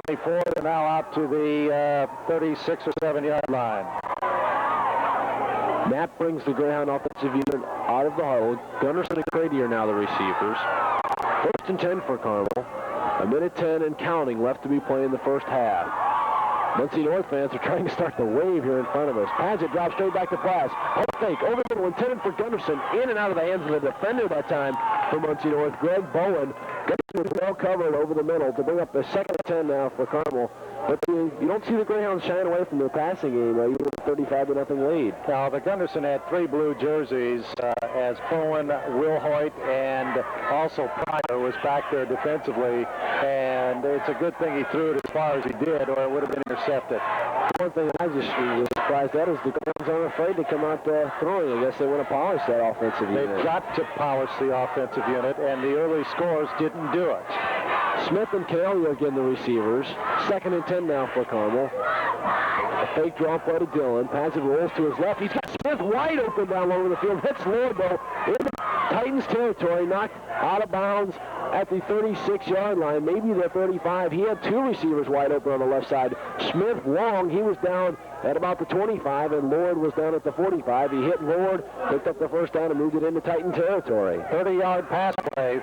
24 and now out to the 36 or 7-yard line. Knapp brings the Greyhound offensive unit out of the huddle. Gunderson and Grady are now the receivers. 1st and 10 for Carmel. 1:10 and counting left to be played in the first half. Muncie North fans are trying to start the wave here in front of us. Paget drops straight back to pass. Hope fake over the middle, intended for Gunderson. In and out of the hands of the defender that time for Muncie North. Greg Bowen. Gunderson is well covered over the middle to bring up the 2nd and 10 now for Carmel. But you don't see the Greyhounds shying away from their passing game, even with a 35-0 lead. Now, the Gunderson had 3 blue jerseys as Bowen, Will Hoyt, and also Pryor was back there defensively. And it's a good thing he threw it as far as he did, or it would have been intercepted. One thing I just was surprised at is the Greyhounds aren't afraid to come out throwing. I guess they want to polish that offensive unit. They've got to polish the offensive unit, and the early scores didn't do it. Smith and Kelly are again the receivers. 2nd and 10 now for Carmel. A fake draw play to Dillon. Paget rolls to his left. He's got Smith wide open down over the field. Hits Lord, though, in the Titans territory. Knocked out of bounds at the 36-yard line, maybe the 35. He had 2 receivers wide open on the left side. Smith long, he was down at about the 25, and Lord was down at the 45. He hit Lord, picked up the first down, and moved it into Titan territory. 30-yard pass play,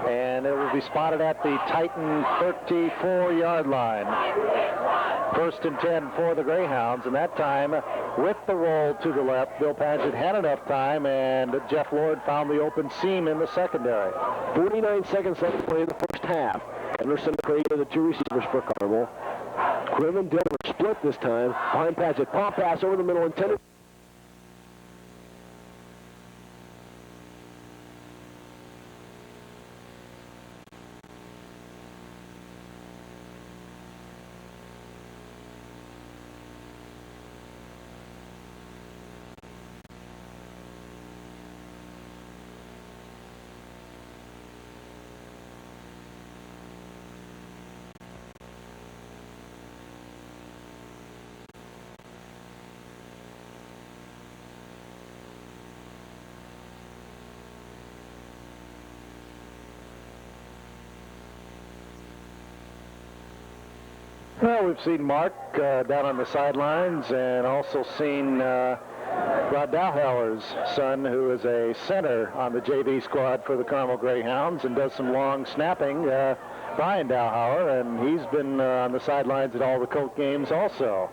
and it will be spotted at the Titan 34-yard line. 1st and 10 for the Greyhounds, and that time with the roll to the left, Bill Paget had enough time, and Jeff Lord found the open seam in the secondary. 49 seconds left to play in the first half. Anderson and Craig are the 2 receivers for Carmel. Grimm and Dillon split this time. Behind Paget, pop pass over the middle, intended. Well, we've seen Mark down on the sidelines, and also seen Rod Dowhauer's son, who is a center on the JV squad for the Carmel Greyhounds and does some long snapping, Brian Dowhauer, and he's been on the sidelines at all the Colt games also.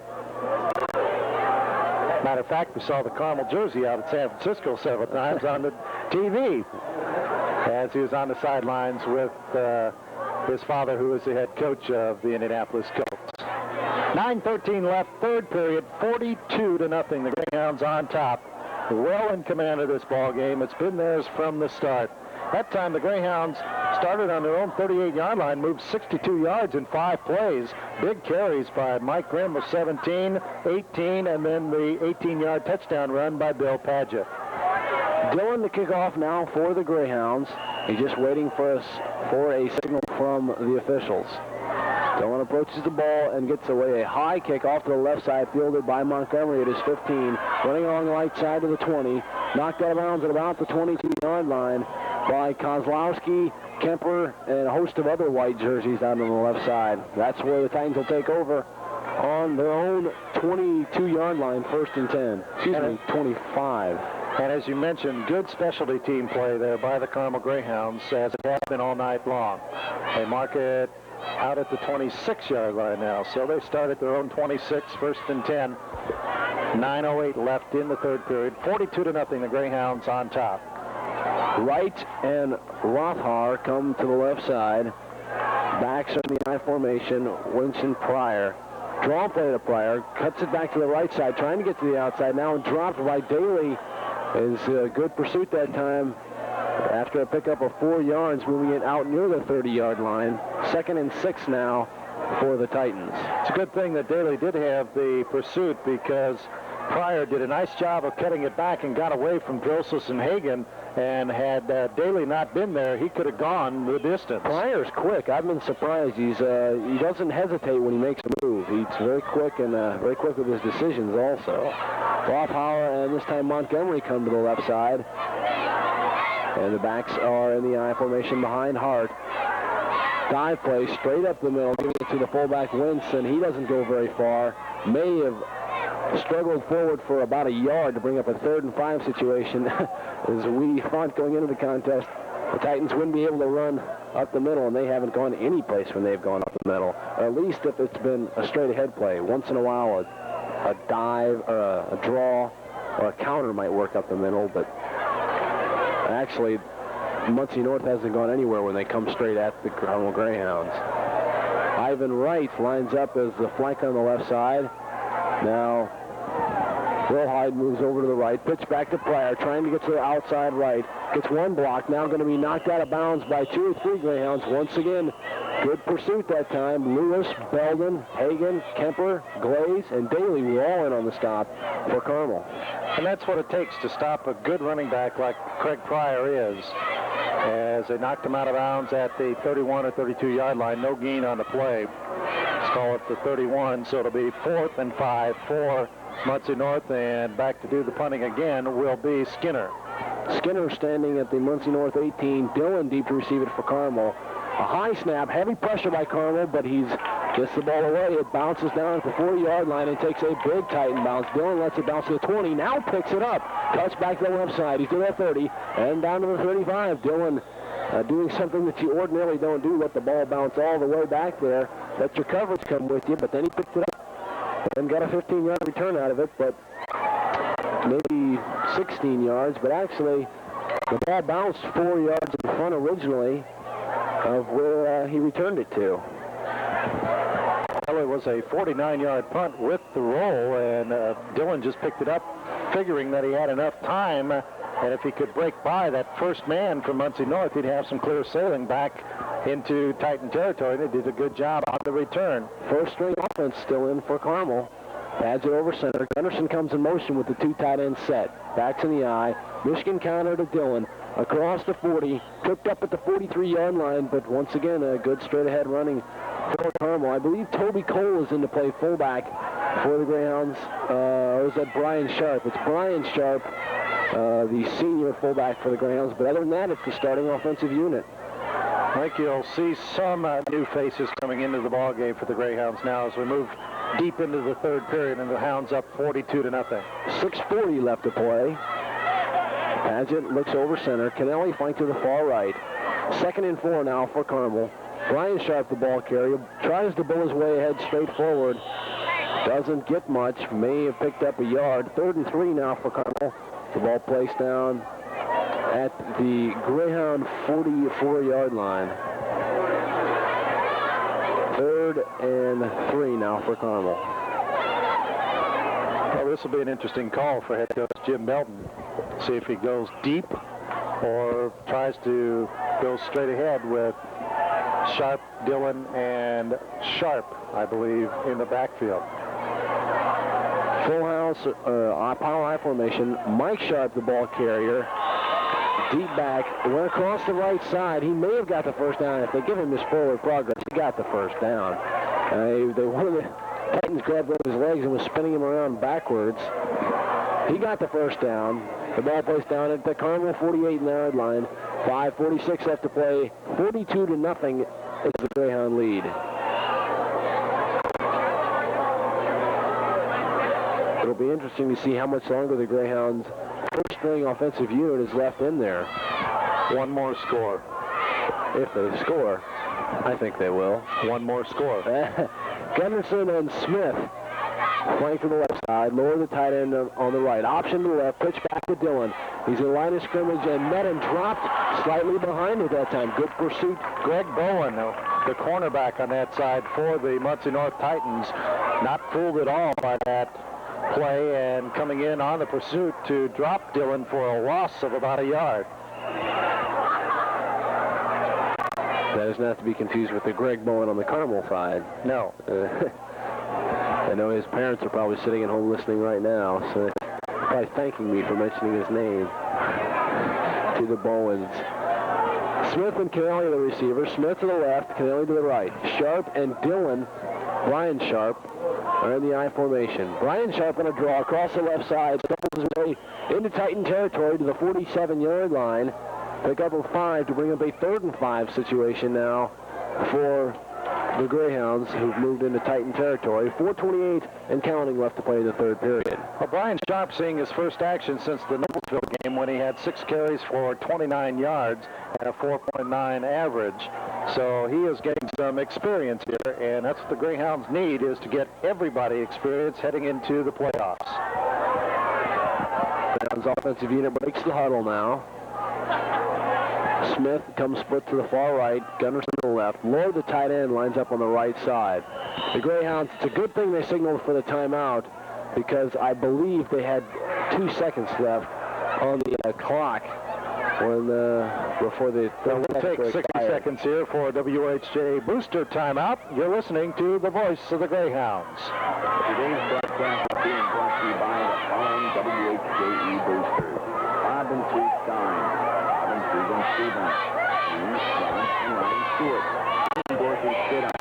Matter of fact, we saw the Carmel jersey out at San Francisco several times on the TV as he was on the sidelines with his father, who is the head coach of the Indianapolis Colts. 9:13 left, 3rd period, 42-0. The Greyhounds on top, well in command of this ball game. It's been theirs from the start. That time the Greyhounds started on their own 38-yard line, moved 62 yards in 5 plays. Big carries by Mike Grimm with 17, 18, and then the 18-yard touchdown run by Bill Paget. Dillon to kick off now for the Greyhounds. He's just waiting for a signal from the officials. Dillon approaches the ball and gets away. A high kick off to the left side, fielded by Montgomery at his 15. Running along the right side to the 20. Knocked out of bounds at about the 22-yard line by Kozlowski, Kemper, and a host of other white jerseys down on the left side. That's where the Titans will take over on their own 22-yard line, 1st and 10. Excuse me, 25. And as you mentioned, good specialty team play there by the Carmel Greyhounds, as it has been all night long. They mark it out at the 26-yard line now, so they start at their own 26, 1st and 10. 9:08 left in the third period. 42-0, the Greyhounds on top. Wright and Rothhar come to the left side. Backs are in the I formation. Winston Pryor. Draw play to Pryor. Cuts it back to the right side, trying to get to the outside now, and dropped by Daly. Is a good pursuit that time after a pickup of 4 yards, moving it out near the 30-yard line. 2nd and 6 now for the Titans. It's a good thing that Daly did have the pursuit, because Pryor did a nice job of cutting it back and got away from Drossos and Hagan, and had Daly not been there, he could have gone the distance. Pryor's quick. I've been surprised. He doesn't hesitate when he makes a move. He's very quick, and very quick with his decisions also. Rothhauer and this time Montgomery come to the left side. And the backs are in the I formation behind Hart. Dive play straight up the middle, giving it to the fullback Winston. He doesn't go very far. May have struggled forward for about a yard to bring up a 3rd and 5 situation. As we thought going into the contest, the Titans wouldn't be able to run up the middle, and they haven't gone any place when they've gone up the middle. Or at least if it's been a straight ahead play. Once in a while, a dive or a draw or a counter might work up the middle, but actually Muncie North hasn't gone anywhere when they come straight at the Carmel Greyhounds. Ivan Wright lines up as the flank on the left side. Now Wilhide moves over to the right, pitch back to Pryor, trying to get to the outside right. Gets one block, now going to be knocked out of bounds by 2 or 3 Greyhounds. Once again, good pursuit that time. Lewis, Belden, Hagan, Kemper, Glaze, and Daly were all in on the stop for Carmel. And that's what it takes to stop a good running back like Craig Pryor is. As they knocked him out of bounds at the 31 or 32-yard line. No gain on the play. Let's call it the 31, so it'll be 4th and 5 for Muncie North, and back to do the punting again will be Skinner. Skinner standing at the Muncie North 18. Dillon deep to receive it for Carmel. A high snap, heavy pressure by Carmel, but he's gets the ball away. It bounces down at the 40-yard line and takes a big Titan bounce. Dillon lets it bounce to the 20, now picks it up. Cuts back to the left side. He's to the 30 and down to the 35. Dillon doing something that you ordinarily don't do, let the ball bounce all the way back there. Let your coverage come with you, but then he picked it up and got a 15-yard return out of it, but maybe 16 yards. But actually, the ball bounced 4 yards in front originally of where he returned it to. Well, it was a 49-yard punt with the roll, and Dillon just picked it up, figuring that he had enough time, and if he could break by that first man from Muncie North, he'd have some clear sailing back into Titan territory. They did a good job on the return. First string offense still in for Carmel. Pads it over center. Gunderson comes in motion with the 2 tight ends set. Backs in the eye. Michigan counter to Dillon. Across the 40. Tripped up at the 43-yard line, but once again, a good straight-ahead running for Carmel. I believe Toby Cole is in to play fullback for the Greyhounds. Or is that Brian Sharp? It's Brian Sharp, the senior fullback for the Greyhounds. But other than that, it's the starting offensive unit. I think you'll see some new faces coming into the ball game for the Greyhounds now as we move deep into the third period, and the Hounds up 42-0. 6:40 left to play. Paget looks over center. Kennelly flanked to the far right. 2nd and 4 now for Carmel. Brian Sharp, the ball carrier, tries to bull his way ahead straight forward. Doesn't get much. May have picked up a yard. 3rd and 3 now for Carmel. The ball placed down at the Greyhound 44-yard line. 3rd and 3 now for Carmel. Well, this will be an interesting call for head coach Jim Belton. See if he goes deep or tries to go straight ahead with Sharp, Dillon, and Sharp, I believe, in the backfield. Full house, power I formation. Mike Sharp, the ball carrier. Deep back, went across the right side. He may have got the first down. If they give him his forward progress, he got the first down. One of the Titans grabbed one of his legs and was spinning him around backwards. He got the first down. The ball placed down at the Carmel 48-yard line. 5:46 left to play. 42-0 is the Greyhound lead. It'll be interesting to see how much longer the Greyhounds first-string offensive unit is left in there. One more score. If they score, I think they will. One more score. Gunderson and Smith playing to the left side. Lower the tight end on the right. Option to the left. Pitch back to Dillon. He's in line of scrimmage and met and dropped slightly behind at that time. Good pursuit. Greg Bowen, the cornerback on that side for the Muncie North Titans, not fooled at all by that play and coming in on the pursuit to drop Dillon for a loss of about a yard. That is not to be confused with the Greg Bowen on the Carmel side. No. I know his parents are probably sitting at home listening right now, so they're probably thanking me for mentioning his name to the Bowens. Smith and Kennelly, the receiver. Smith to the left, Kennelly to the right. Sharp and Dillon, Brian Sharp, are in the I formation. Brian Sharp going to draw across the left side, doubles his way into Titan territory to the 47-yard line. Pick up a 5 to bring up a 3rd and 5 situation now for the Greyhounds, who've moved into Titan territory. 4:28 and counting left to play in the 3rd period. Well, Brian Sharp seeing his first action since the Noblesville game when he had 6 carries for 29 yards and a 4.9 average. So he is getting some experience here, and that's what the Greyhounds need, is to get everybody experience heading into the playoffs. Greyhounds offensive unit breaks the huddle now. Smith comes split to the far right. Gunderson to the left. Lord, the tight end, lines up on the right side. The Greyhounds, it's a good thing they signaled for the timeout because I believe they had 2 seconds left on the clock when before the... We'll take 60 seconds here for a WHJ booster timeout. You're listening to the voice of the Greyhounds. Today's broadcast is being brought to you by the following WHJE boosters. Bob and Sue Stein, Bob and Susan Stevens, Louis Ron and Ryan Stewart, Dorothy Stidham,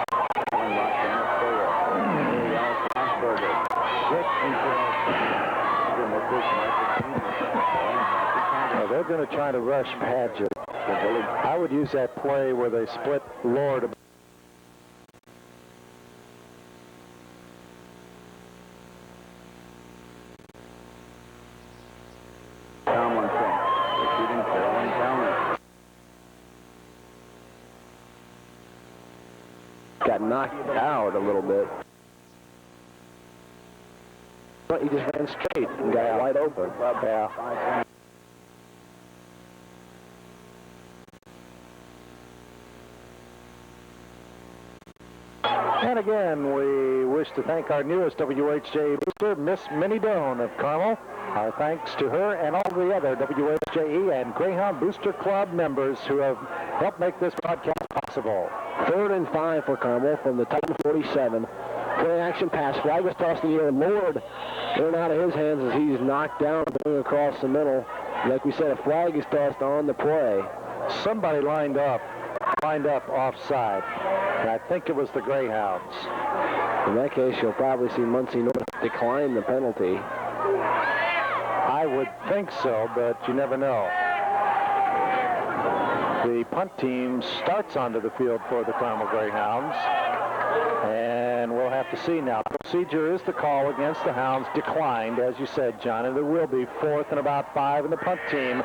Alan Roxanne Sawyer, Ariel Frostberger, Rick and Carol Mr. Nicholas Michael Keenan, Well, they're going to try to rush Padgett. I would use that play where they split Lord. Got knocked out a little bit. But he just ran straight and got wide open. Yeah. And again, we wish to thank our newest WHJ booster, Miss Minnie Doan of Carmel. Our thanks to her and all the other WHJE and Greyhound Booster Club members who have helped make this broadcast possible. 3rd and 5 for Carmel from the Titan 47. Play action pass. Flag was tossed in the air. Lord, in and out of his hands as he's knocked down going across the middle. Like we said, a flag is tossed on the play. Somebody lined up offside. And I think it was the Greyhounds. In that case, you'll probably see Muncie North decline the penalty. I would think so, but you never know. The punt team starts onto the field for the Carmel Greyhounds. And we'll have to see now. Procedure is the call against the Hounds declined, as you said, John, and it will be 4th and about 5, and the punt team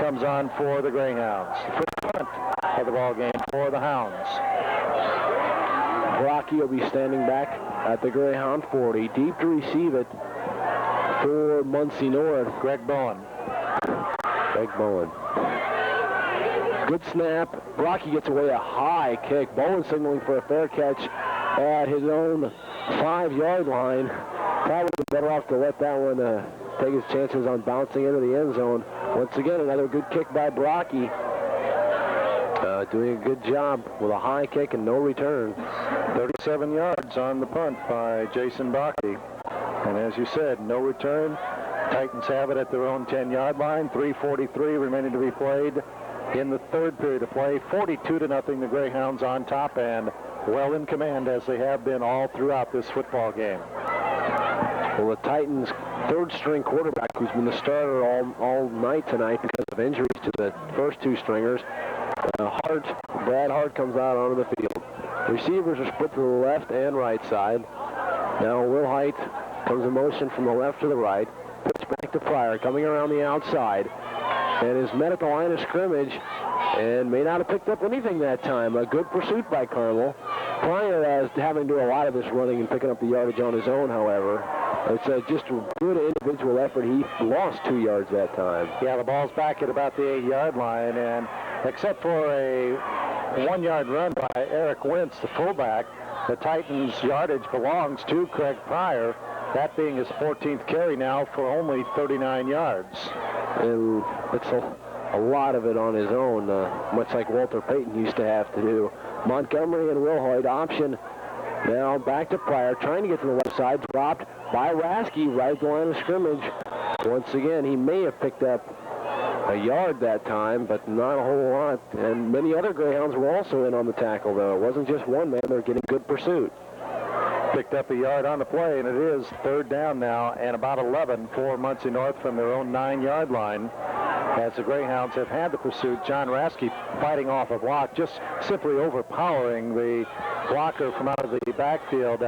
comes on for the Greyhounds. The first punt of the ball game for the Hounds. Brocky will be standing back at the Greyhound 40. Deep to receive it for Muncie North. Greg Bowen. Good snap. Brocky gets away a high kick. Bowen signaling for a fair catch at his own 5-yard line. Probably better off to let that one take his chances on bouncing into the end zone. Once again, another good kick by Brocky. Doing a good job with a high kick and no return. 37 yards on the punt by Jason Brocky. And as you said, no return. Titans have it at their own 10-yard line. 3:43 remaining to be played in the 3rd period of play. 42-0, the Greyhounds on top and well in command as they have been all throughout this football game. Well, the Titans' 3rd-string quarterback, who's been the starter all night tonight because of injuries to the first 2 stringers, Brad Hart comes out onto the field. Receivers are split to the left and right side. Now Will Height comes in motion from the left to the right. Pitch back back to Pryor, coming around the outside, and is met at the line of scrimmage, and may not have picked up anything that time. A good pursuit by Carmel. Pryor is having to do a lot of this running and picking up the yardage on his own, however. It's just a good individual effort. He lost 2 yards that time. Yeah, the ball's back at about the 8-yard line, and except for a 1-yard run by Eric Wentz, the fullback, the Titans' yardage belongs to Craig Pryor, that being his 14th carry now for only 39 yards. And it's a lot of it on his own, much like Walter Payton used to have to do. Montgomery and Wilhoit option. Now back to Pryor, trying to get to the left side, dropped by Rasky right at the line of scrimmage. Once again, he may have picked up a yard that time, but not a whole lot. And many other Greyhounds were also in on the tackle, though. It wasn't just one man. They're getting good pursuit. Picked up a yard on the play, and it is 3rd down now, and about 11 for Muncie North from their own 9-yard line. As the Greyhounds have had the pursuit, John Rasky fighting off a block, just simply overpowering the blocker from out of the backfield,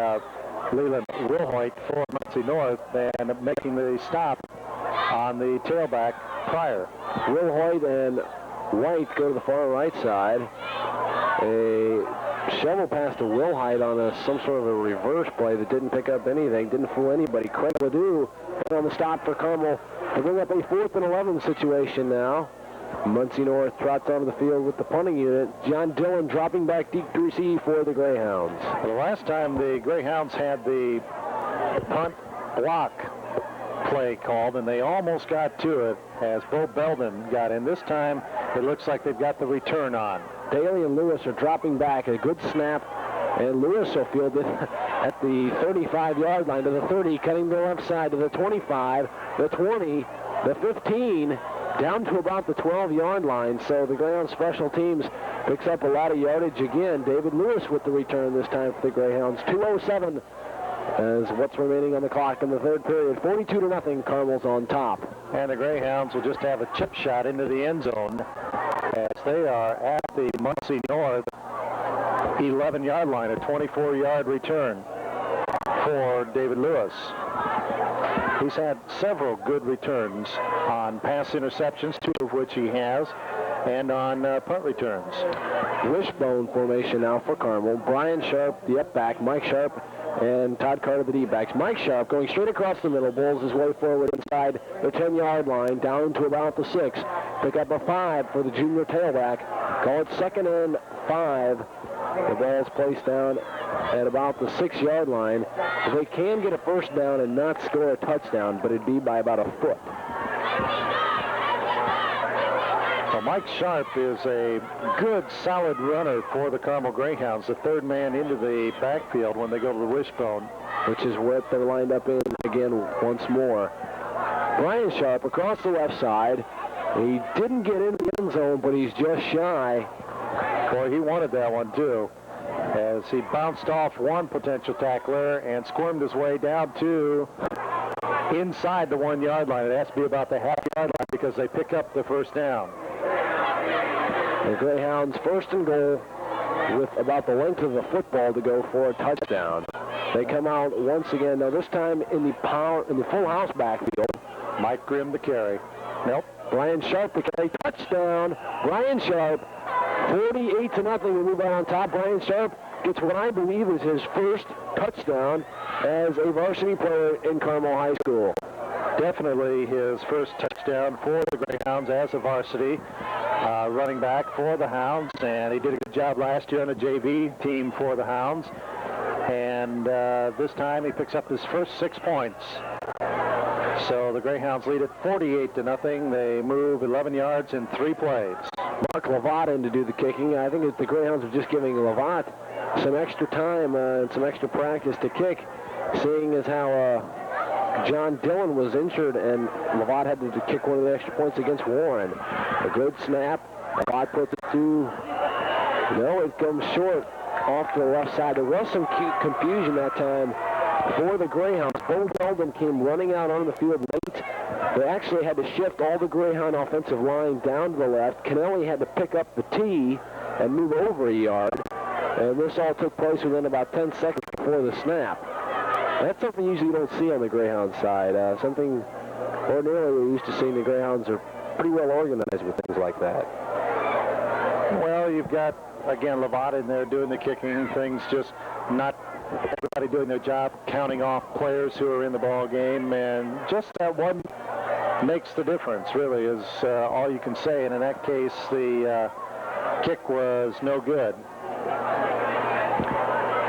Leland Wilhoit for Muncie North, and making the stop on the tailback, Pryor. Wilhoit and White go to the far right side. A shovel pass to Wilhoit on some sort of a reverse play that didn't pick up anything, didn't fool anybody. Craig Ledoux on the stop for Carmel to bring up a 4th and 11 situation now. Muncie North trots onto the field with the punting unit. John Dillon dropping back deep to receive for the Greyhounds. The last time the Greyhounds had the punt block play called, and they almost got to it as Bo Belden got in. This time, it looks like they've got the return on. Daly and Lewis are dropping back. A good snap, and Lewis will field it at the 35-yard line to the 30, cutting the left side to the 25, the 20, the 15, down to about the 12-yard line. So the Greyhound special teams picks up a lot of yardage again. David Lewis with the return this time for the Greyhounds. 2:07 as what's remaining on the clock in the 3rd period. 42-0, Carmel's on top. And the Greyhounds will just have a chip shot into the end zone as they are at the Muncie North 11-yard line, a 24-yard return for David Lewis. He's had several good returns on pass interceptions, 2 of which he has, and on punt returns. Wishbone formation now for Carmel. Brian Sharp, the up back, Mike Sharp, and Todd Carter, the D-backs. Mike Sharp going straight across the middle, bowls his way forward inside the 10-yard line, down to about the 6. Pick up a 5 for the junior tailback. Call it 2nd and 5. The ball's placed down at about the 6-yard line. They can get a first down and not score a touchdown, but it'd be by about a foot. Well, Mike Sharp is a good, solid runner for the Carmel Greyhounds, the 3rd man into the backfield when they go to the wishbone. Which is what they're lined up in again once more. Brian Sharp across the left side. He didn't get in the end zone, but he's just shy. Boy, he wanted that one, too, as he bounced off one potential tackler and squirmed his way down to inside the 1-yard line. It has to be about the half-yard line because they pick up the first down. The Greyhounds 1st and goal with about the length of the football to go for a touchdown. They come out once again, now this time in the full house backfield. Mike Grimm the carry. Nope. Brian Sharp the carry. Touchdown. Brian Sharp. 48-0. We move on top. Brian Sharp gets what I believe is his first touchdown as a varsity player in Carmel High School. Definitely his first touchdown for the Greyhounds as a varsity running back for the Hounds, and he did a good job last year on the JV team for the Hounds. And this time he picks up his first 6 points. So the Greyhounds lead it 48-0. They move 11 yards in 3 plays. Mark Lavatt in to do the kicking. I think the Greyhounds are just giving Lavatt some extra time and some extra practice to kick, seeing as how John Dillon was injured and Lavatt had to kick one of the extra points against Warren. A good snap. Lavatt puts it to, no, it comes short off to the left side. There was some confusion that time for the Greyhounds. Bo Belden came running out on the field late. They actually had to shift all the Greyhound offensive line down to the left. Kennelly had to pick up the tee and move over a yard. And this all took place within about 10 seconds before the snap. That's something usually you don't see on the Greyhound side. Something ordinarily we're used to seeing the Greyhounds are pretty well organized with things like that. Well, you've got, again, Levada in there doing the kicking and things, just not everybody doing their job, counting off players who are in the ball game, and just that one makes the difference, really, is all you can say. And in that case, the kick was no good.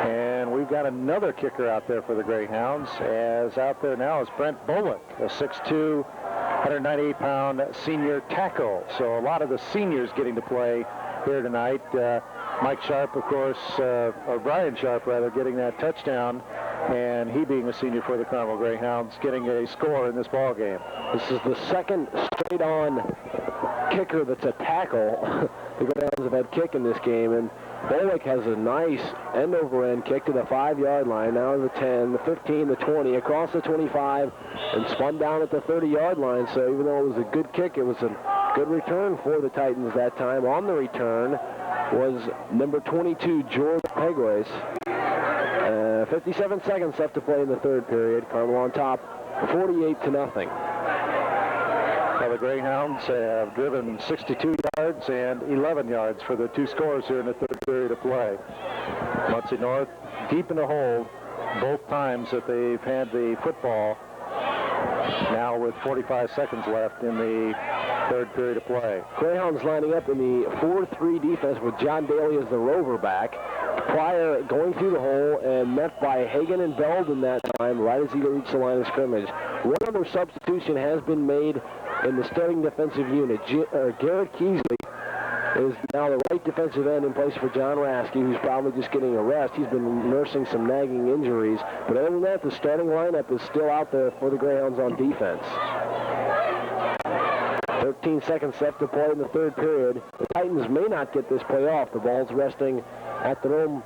And we've got another kicker out there for the Greyhounds, as out there now is Brent Bullock, a 6'2", 198-pound senior tackle. So a lot of the seniors getting to play here tonight. Mike Sharp, of course, or Brian Sharp, rather, getting that touchdown, and he being a senior for the Carmel Greyhounds, getting a score in this ball game. This is the second straight-on kicker that's a tackle the Greyhounds have had kick in this game, and Bullock has a nice end-over-end kick to the 5-yard line, now the 10, the 15, the 20, across the 25, and spun down at the 30-yard line. So even though it was a good kick, it was a good return for the Titans that time. On the return was number 22, George Pegues. 57 seconds left to play in the third period. Carmel on top, 48-0. Well, the Greyhounds have driven 62 yards and 11 yards for the two scores here in the third period of play. Muncie North deep in the hole both times that they've had the football, now with 45 seconds left in the third period of play. Greyhounds lining up in the 4-3 defense with John Daly as the rover back. Pryor going through the hole and met by Hagan and Belden that time right as he reached the line of scrimmage. One other substitution has been made in the starting defensive unit. Garrett Keesley is now the right defensive end in place for John Rasky, who's probably just getting a rest. He's been nursing some nagging injuries. But other than that, the starting lineup is still out there for the Greyhounds on defense. 13 seconds left to play in the third period. The Titans may not get this play off. The ball's resting at their own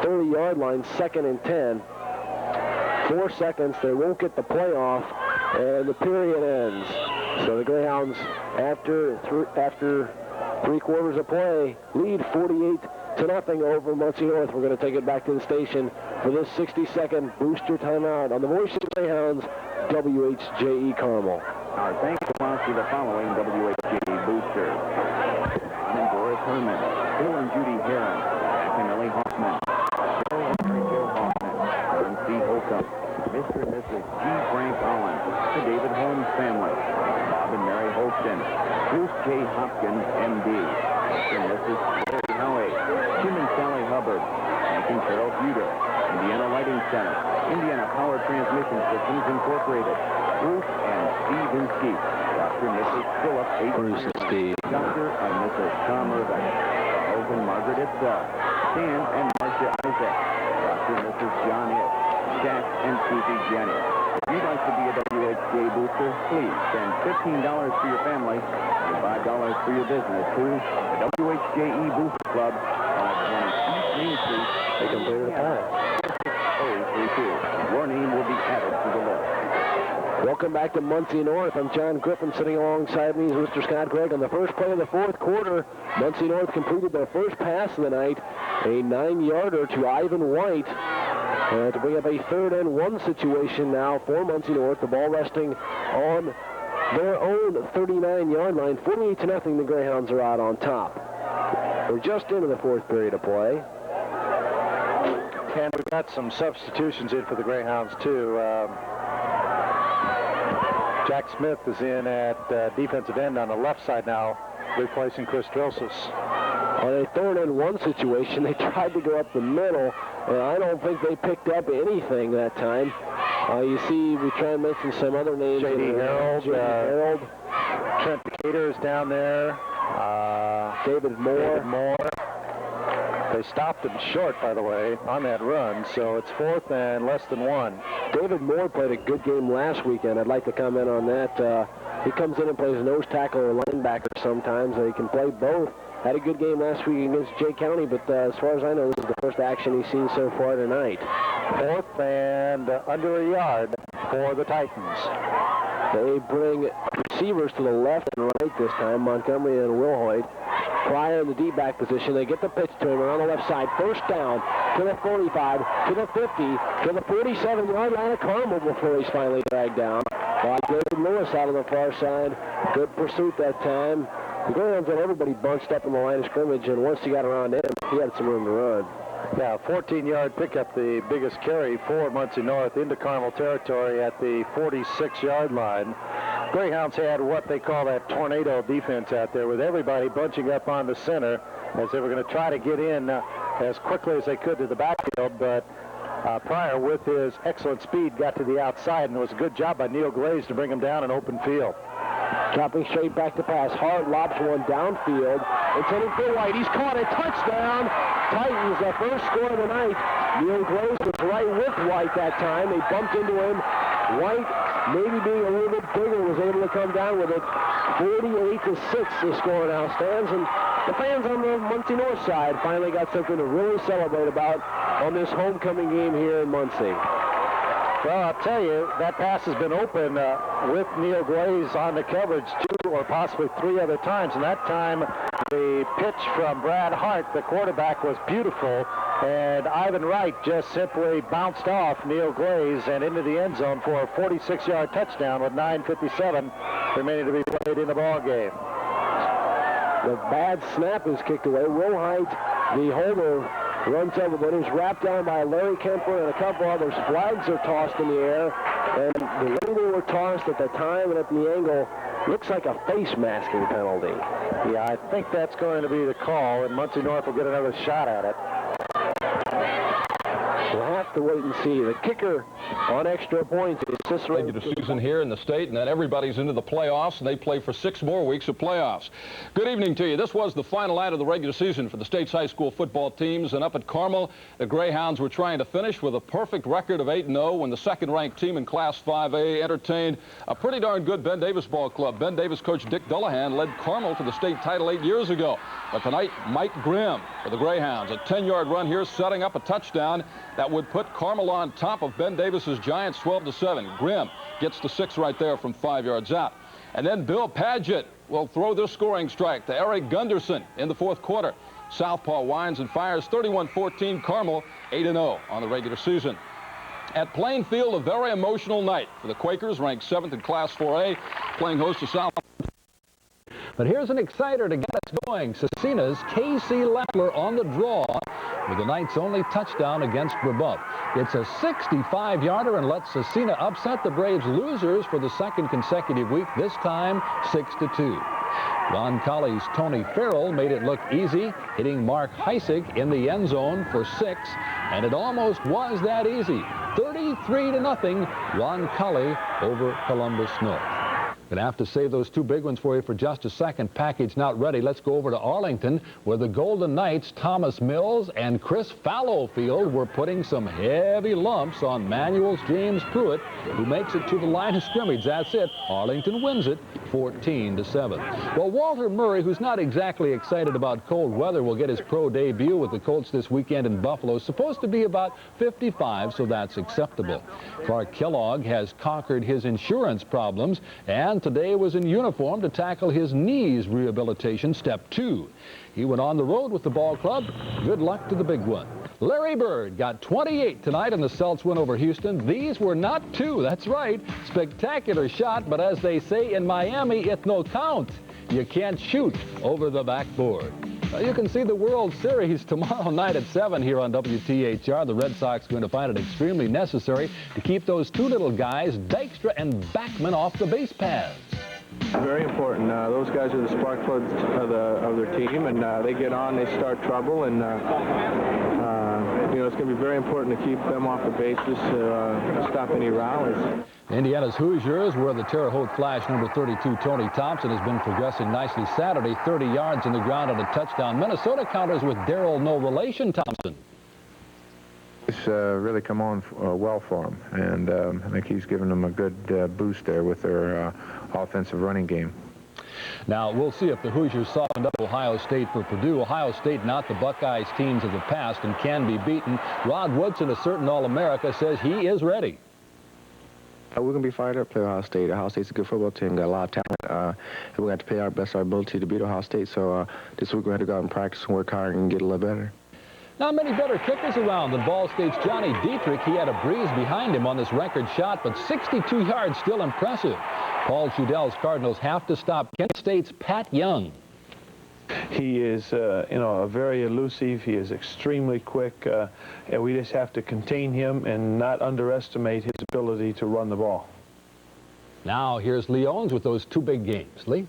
30-yard line, 2nd and 10. 4 seconds, they won't get the play off, and the period ends. So the Greyhounds, after 3 quarters of play, lead 48-0 over Muncie North. We're going to take it back to the station for this 60-second booster timeout on the voice of the Greyhounds, WHJE Carmel. Our thanks belongs to the following WHJE boosters: John and Doris Herman, Bill and Judy Heron, Jack and Ellie Hoffman, Bill and Mary Jo Hoffman, John C. Holcomb, Mr. and Mrs. G. Frank Holland, the David Holmes family, Bob and Mary Holston, Bruce J. Hopkins, M.D., Mr. and Mrs. Larry Howie, Jim and Sally Hubbard, Hank and Carol Buter, Indiana Lighting Center, Indiana Power Transmission Systems Incorporated, Bruce and Steve Inskeep, Dr. and Mrs. Philip H. Bruce and Steve. Dr. and Mrs. Tom Irvin, Charles and Margaret Itzel, Stan and Marcia Isaac, Dr. and Mrs. John Itz, Jack and Susie Jenny. If you'd like to be a WHJ booster, please send $15 for your family and $5 for your business to the WHJE Booster Club, 520 East Main Street. They completed the pass. 032. Your name will be added to the list. Welcome back to Muncie North. I'm John Griffin. Sitting alongside me is Mr. Scott Gregg. On the first play of the fourth quarter, Muncie North completed their first pass of the night, a 9-yarder to Ivan White. To bring up a 3rd and 1 situation now for Muncie North. The ball resting on their own 39-yard line. 48-0, the Greyhounds are out on top. We're just into the fourth period of play. And we've got some substitutions in for the Greyhounds, too. Jack Smith is in at defensive end on the left side now, replacing Chris Drossos. On a 3rd and 1 situation, they tried to go up the middle, and I don't think they picked up anything that time. You see, we try and mention some other names. J.D. Harold. Trent Cater's down there. David Moore. They stopped him short, by the way, on that run, so it's 4th and less than 1. David Moore played a good game last weekend. I'd like to comment on that. He comes in and plays nose tackle or linebacker sometimes. He can play both. Had a good game last week against Jay County, but as far as I know, this is the first action he's seen so far tonight. 4th and under a yard for the Titans. They bring receivers to the left and right this time, Montgomery and Wilhoit. Pryor in the deep back position. They get the pitch to him on the left side. First down to the 45, to the 50, to the 47-yard line of Carmel before he's finally dragged down. by David Lewis out of the far side. Good pursuit that time. The Greyhounds had everybody bunched up in the line of scrimmage, and once he got around him, he had some room to run. Yeah, 14-yard pickup, the biggest carry for Muncie North into Carmel territory at the 46-yard line. Greyhounds had what they call that tornado defense out there, with everybody bunching up on the center as they were going to try to get in as quickly as they could to the backfield, but Pryor, with his excellent speed, got to the outside, and it was a good job by Neil Glaze to bring him down in open field. Dropping straight back to pass. Hart lobs one downfield. Intended for White. He's caught it. Touchdown. Titans, the first score of the night. Neil Glaze was right with White that time. They bumped into him. White, maybe being a little bit bigger, was able to come down with it. 48-6 the score now stands. And the fans on the Muncie North side finally got something to really celebrate about on this homecoming game here in Muncie. Well, I'll tell you, that pass has been open with Neil Glaze on the coverage 2 or possibly 3 other times. And that time, the pitch from Brad Hart, the quarterback, was beautiful. And Ivan Wright just simply bounced off Neil Glaze and into the end zone for a 46-yard touchdown with 9:57 remaining to be played in the ball game. The bad snap is kicked away. Will Height, the holder, runs over, but is wrapped down by Larry Kemper and a couple others. Flags are tossed in the air, and the way they were tossed at the time and at the angle looks like a face masking penalty. Yeah, I think that's going to be the call, and Muncie North will get another shot at it. We'll have to wait and see. The kicker on extra points is Cicero. Regular season here in the state, and then everybody's into the playoffs, and they play for 6 more weeks of playoffs. Good evening to you. This was the final night of the regular season for the state's high school football teams, and up at Carmel, the Greyhounds were trying to finish with a perfect record of 8-0 when the second-ranked team in Class 5A entertained a pretty darn good Ben Davis ball club. Ben Davis coach Dick Dullahan led Carmel to the state title 8 years ago. But tonight, Mike Grimm for the Greyhounds. A 10-yard run here, setting up a touchdown that would put Carmel on top of Ben Davis's Giants 12-7. Grimm gets the 6 right there from 5 yards out. And then Bill Padgett will throw the scoring strike to Eric Gunderson in the 4th quarter. Southpaw winds and fires 31-14. Carmel 8-0 on the regular season. At Plainfield, a very emotional night for the Quakers, ranked 7th in Class 4A, playing host to South. But here's an exciter to get us going. Cecina's Casey Lappler on the draw with the night's only touchdown against Brebeuf. It's a 65-yarder and lets Cecina upset the Braves losers for the 2nd consecutive week, this time 6-2. Ron Colley's Tony Farrell made it look easy, hitting Mark Heisig in the end zone for 6, and it almost was that easy. 33-0, Ron Colley over Columbus North. Gonna have to save those 2 big ones for you for just a second. Package not ready. Let's go over to Arlington, where the Golden Knights, Thomas Mills and Chris Fallowfield, were putting some heavy lumps on Manuel's James Pruitt, who makes it to the line of scrimmage. That's it. Arlington wins it 14-7. Well, Walter Murray, who's not exactly excited about cold weather, will get his pro debut with the Colts this weekend in Buffalo. Supposed to be about 55, so that's acceptable. Clark Kellogg has conquered his insurance problems, and today was in uniform to tackle his knees rehabilitation step 2. He went on the road with the ball club. Good luck to the big one. Larry Bird got 28 tonight in the Celts win over Houston. These were not 2, that's right. Spectacular shot, but as they say in Miami, it no count. You can't shoot over the backboard. You can see the World Series tomorrow night at 7 here on WTHR. The Red Sox are going to find it extremely necessary to keep those 2 little guys, Dykstra and Backman, off the base paths. Very important. Those guys are the spark plugs of their team, and they get on, they start trouble, and you know, it's going to be very important to keep them off the bases to stop any rallies. Indiana's Hoosiers, where the Terre Haute Flash number 32 Tony Thompson has been progressing nicely Saturday, 30 yards in the ground on a touchdown. Minnesota counters with Darryl No Relation Thompson. It's really come on well for him, and I think he's given them a good boost there with their offensive running game. Now, we'll see if the Hoosiers softened up Ohio State for Purdue. Ohio State, not the Buckeyes teams of the past, and can be beaten. Rod Woodson, a certain All-America, says he is ready. We're going to be fired up to play Ohio State. Ohio State's a good football team, got a lot of talent. And we're going to have to pay our best our ability to beat Ohio State. So this week we're going to go out and practice and work hard and get a little better. Not many better kickers around than Ball State's Johnny Dietrich. He had a breeze behind him on this record shot, but 62 yards still impressive. Paul Judell's Cardinals have to stop Kent State's Pat Young. He is, very elusive. He is extremely quick, and we just have to contain him and not underestimate his ability to run the ball. Now here's Lee Owens with those two big games. Lee?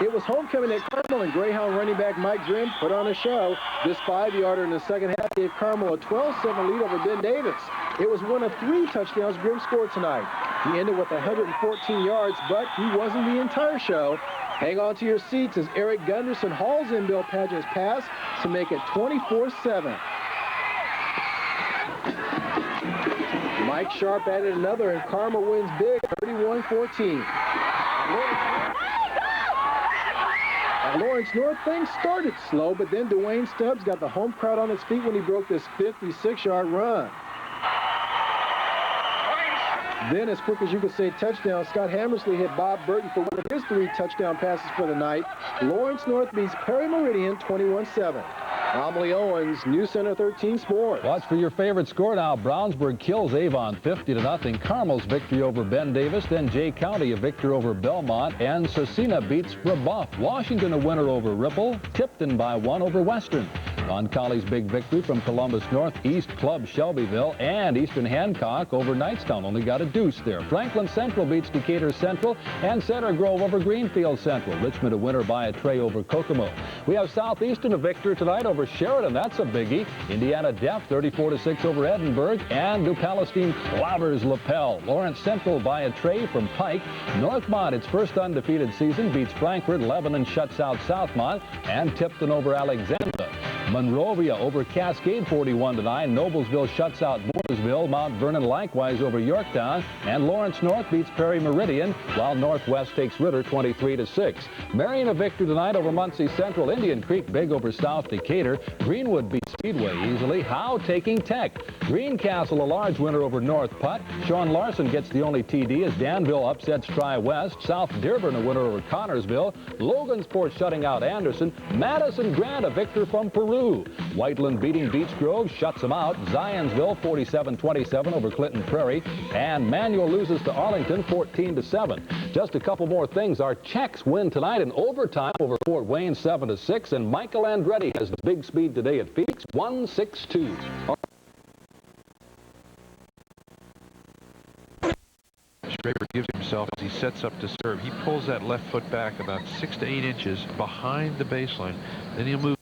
It was homecoming at Carmel, and Greyhound running back Mike Grimm put on a show. This 5-yarder in the second half gave Carmel a 12-7 lead over Ben Davis. It was one of 3 touchdowns Grimm scored tonight. He ended with 114 yards, but he wasn't the entire show. Hang on to your seats as Eric Gunderson hauls in Bill Padgett's pass to make it 24-7. Mike Sharp added another, and Carmel wins big, 31-14. At Lawrence North, things started slow, but then Dwayne Stubbs got the home crowd on its feet when he broke this 56-yard run. Then, as quick as you could say touchdown, Scott Hammersley hit Bob Burton for one of his 3 touchdown passes for the night. Lawrence North beats Perry Meridian 21-7. I'm Lee Owens, News Center 13 Sports. Watch for your favorite score now. Brownsburg kills Avon 50-0. Carmel's victory over Ben Davis. Then Jay County a victory over Belmont. And Cecina beats Brebeuf. Washington a winner over Ripple. Tipton by 1 over Western. Don Colley's big victory from Columbus North. East Club Shelbyville. And Eastern Hancock over Knightstown. Only got a deuce there. Franklin Central beats Decatur Central. And Center Grove over Greenfield Central. Richmond a winner by a tray over Kokomo. We have Southeastern a victory tonight over Sheridan. That's a biggie. Indiana Deaf 34-6 over Edinburgh. And New Palestine clobbers Lapel. Lawrence Central by a tray from Pike. Northmont, its first undefeated season, beats Frankfort. Lebanon shuts out Southmont. And Tipton over Alexandria. Monrovia over Cascade 41-9. Noblesville shuts out Mooresville. Mount Vernon likewise over Yorktown. And Lawrence North beats Perry Meridian, while Northwest takes Ritter 23-6. Marion a victory tonight over Muncie Central. Indian Creek big over South Decatur. Greenwood beats Speedway easily. Howe taking Tech. Greencastle a large winner over North Putt. Sean Larson gets the only TD as Danville upsets Tri-West. South Dearborn a winner over Connorsville. Logansport shutting out Anderson. Madison Grant a victor from Peru. Whiteland beating Beech Grove shuts them out. Zionsville 47-27 over Clinton Prairie. And Manual loses to Arlington 14-7. Just a couple more things. Our Czechs win tonight in overtime over Fort Wayne 7-6. And Michael Andretti has the big speed today at Phoenix 162. Schraber gives himself as he sets up to serve. He pulls that left foot back about 6 to 8 inches behind the baseline. Then he'll move.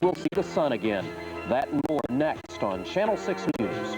We'll see the sun again. That and more next on Channel 6 News.